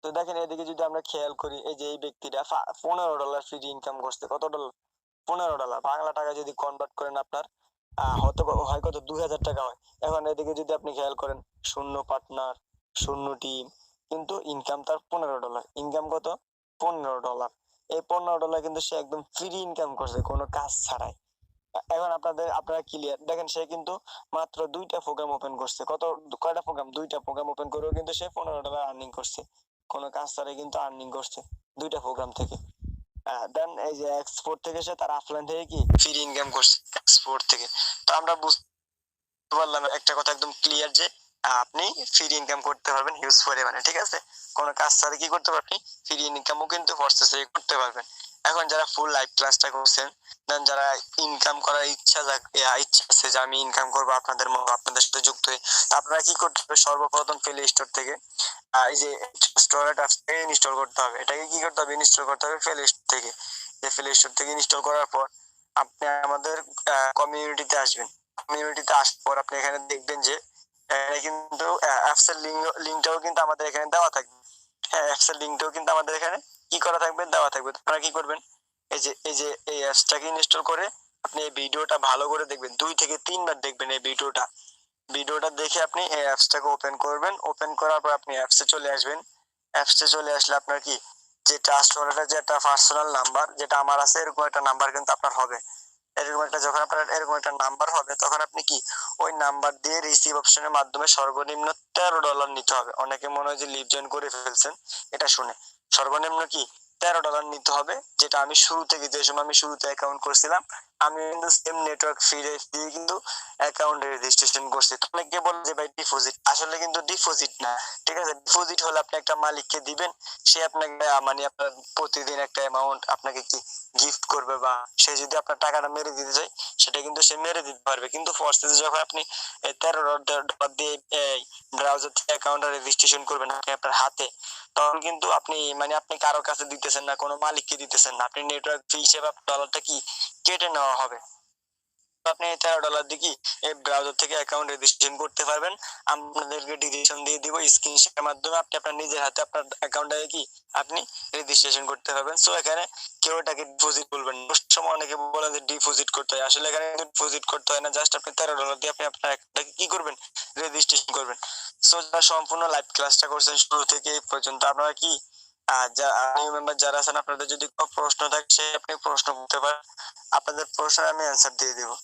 তো দেখেন এদিকে যদি আমরা খেয়াল করি, এই যে এই ব্যক্তিটা $15 ফ্রি ইনকাম করছে। কত ডলার, $15। বাংলা টাকা যদি কনভার্ট করেন আপনার হয়তো হয় কত, 2000 টাকা হয়। এখন এদিকে যদি আপনি খেয়াল করেন, শূন্য পার্টনার, শূন্য টিম, কিন্তু ইনকাম তার $15। ইনকাম কত, $15। এই $15 কিন্তু সে একদম ফ্রি ইনকাম করছে কোনো কাজ ছাড়াই। এখন আপনারা ক্লিয়ার দেখেন, সে কিন্তু মাত্র 2টা প্রোগ্রাম ওপেন করছে। কয়টা প্রোগ্রাম, 2টা প্রোগ্রাম ওপেন করেও কিন্তু সে $15 আর্নিং করছে, কোনো কাজ ছাড়াই কিন্তু আর্নিং করছে 2টা প্রোগ্রাম থেকে। দেন এই যে এক্সপোর্ট থেকে সে তার অফলাইন থেকে কি ফ্রি ইনকাম করছে এক্সপোর্ট থেকে। তো আমরা বুঝতে পারলাম একটা কথা একদম ক্লিয়ার, যে আপনি ফ্রি ইনকাম করতে পারবেন হিউজ পরিমাণে। ঠিক আছে, কোনো কাজ ছাড়া কি করতে পারবেন, ফ্রি ইনকামও কিন্তু প্রসেস করতে পারবেন। এখন যারা ফুল লাইভ ক্লাসটা করছেন, দেন যারা ইনকাম করার ইচ্ছা আছে যে আমি ইনকাম করবো আপনাদের মতো, আপনাদের সাথে যুক্ত হয়ে, আপনারা কি করতে হবে, সর্বপ্রথম প্লে স্টোর থেকে এই যে স্টোরেজ অ্যাপসটা ইনস্টল করতে হবে। এটাকে কি করতে হবে, ইনস্টল করতে হবে প্লে স্টোর থেকে। যে প্লে স্টোর থেকে ইনস্টল করার পর আপনি আমাদের কমিউনিটিতে আসবেন। কমিউনিটিতে আসার পর আপনি এখানে দেখবেন যে এখানে কিন্তু অ্যাপস এর লিঙ্কটাও কিন্তু আমাদের এখানে দেওয়া থাকবে। হ্যাঁ, অ্যাপস এর লিঙ্কটাও কিন্তু আমাদের এখানে কি করা থাকবে, দেওয়া থাকবে। আপনারা কি করবেন, এই যে এই অ্যাপসটাকে ইনস্টল করে আপনি এই ভিডিওটা ভালো করে দেখবেন, 2 থেকে 3 বার দেখবেন এই ভিডিওটা দেখে আপনি এই অ্যাপসটাকে ওপেন করবেন। ওপেন করার পর আপনি অ্যাপসে চলে আসবেন। অ্যাপসে চলে আসলে আপনার কি, যে ট্রাস্ট ওয়ালেটের যে একটা পার্সোনাল নাম্বার, যেটা আমার আছে এরকম একটা নাম্বার কিন্তু আপনার হবে। যখন আপনার এরকম একটা নাম্বার হবে, তখন আপনি কি ওই নাম্বার দিয়ে রিসিভ অপশনের মাধ্যমে সর্বনিম্ন $13 নিতে হবে। অনেকে মনে হয় যে লিভ জয়েন করে ফেলছেন এটা শুনে, সর্বনিম্ন কি $13 নিতে হবে, যেটা আমি শুরু থেকে, যে সময় আমি শুরুতে অ্যাকাউন্ট করছিলাম আমি কিন্তু সেম নেটওয়ার্ক ফি দিয়ে কিন্তু অ্যাকাউন্ট রেজিস্ট্রেশন করছি। তো অনেকে বলে যে ভাই ডিপোজিট, আসলে কিন্তু ডিপোজিট না, ঠিক আছে? ডিপোজিট হলে আপনি একটা মালিককে দিবেন, সে আপনাকে মানে আপনার প্রতিদিন একটা অ্যামাউন্ট আপনাকে কি গিফট করবে, বা সে যদি আপনার টাকাটা মেরে দিতে চায় সেটা কিন্তু সে মেরে দিতে পারবে। কিন্তু ফরসেসে যখন আপনি $13 দিয়ে ব্রাউজার থেকে অ্যাকাউন্ট রেজিস্ট্রেশন করবেন আপনি আপনার হাতে, তখন কিন্তু আপনি মানে আপনি কারো কাছে দিতেছেন না, কোনো মালিককে দিতেছেন না, আপনি নেটওয়ার্ক ফি হিসেবে ডলারটা কি কেটে নেওয়া হবে। আপনি $13 দিয়ে কি এই ব্রাউজার থেকে অ্যাকাউন্ট রেজিস্ট্রেশন করতে পারবেন। আপনাদেরকে ডিরেকশন দিয়ে দিব স্ক্রিনশটের মাধ্যমে, আপনি আপনার নিজের হাতে আপনার অ্যাকাউন্টটাকে কি আপনি রেজিস্ট্রেশন করতে পারবেন। সো এখানে কেউ এটাকে ডিপোজিট বলবেন না। অনেক সময় অনেকে বলেন যে ডিপোজিট করতে হয়, আসলে এখানে কিন্তু ডিপোজিট করতে হয় না, জাস্ট আপনি $13 দিয়ে আপনি আপনার অ্যাকাউন্টটাকে কি করবেন, রেজিস্ট্রেশন করবেন। সো যারা সম্পূর্ণ লাইভ ক্লাসটা করছেন শুরু থেকে এই পর্যন্ত, আপনারা কি নিউ মেম্বার যারা আছেন আপনাদের যদি কোনো প্রশ্ন থাকে সে আপনি প্রশ্ন করতে পারেন, আপনাদের প্রশ্নের আমি অ্যান্সার দিয়ে দেবো।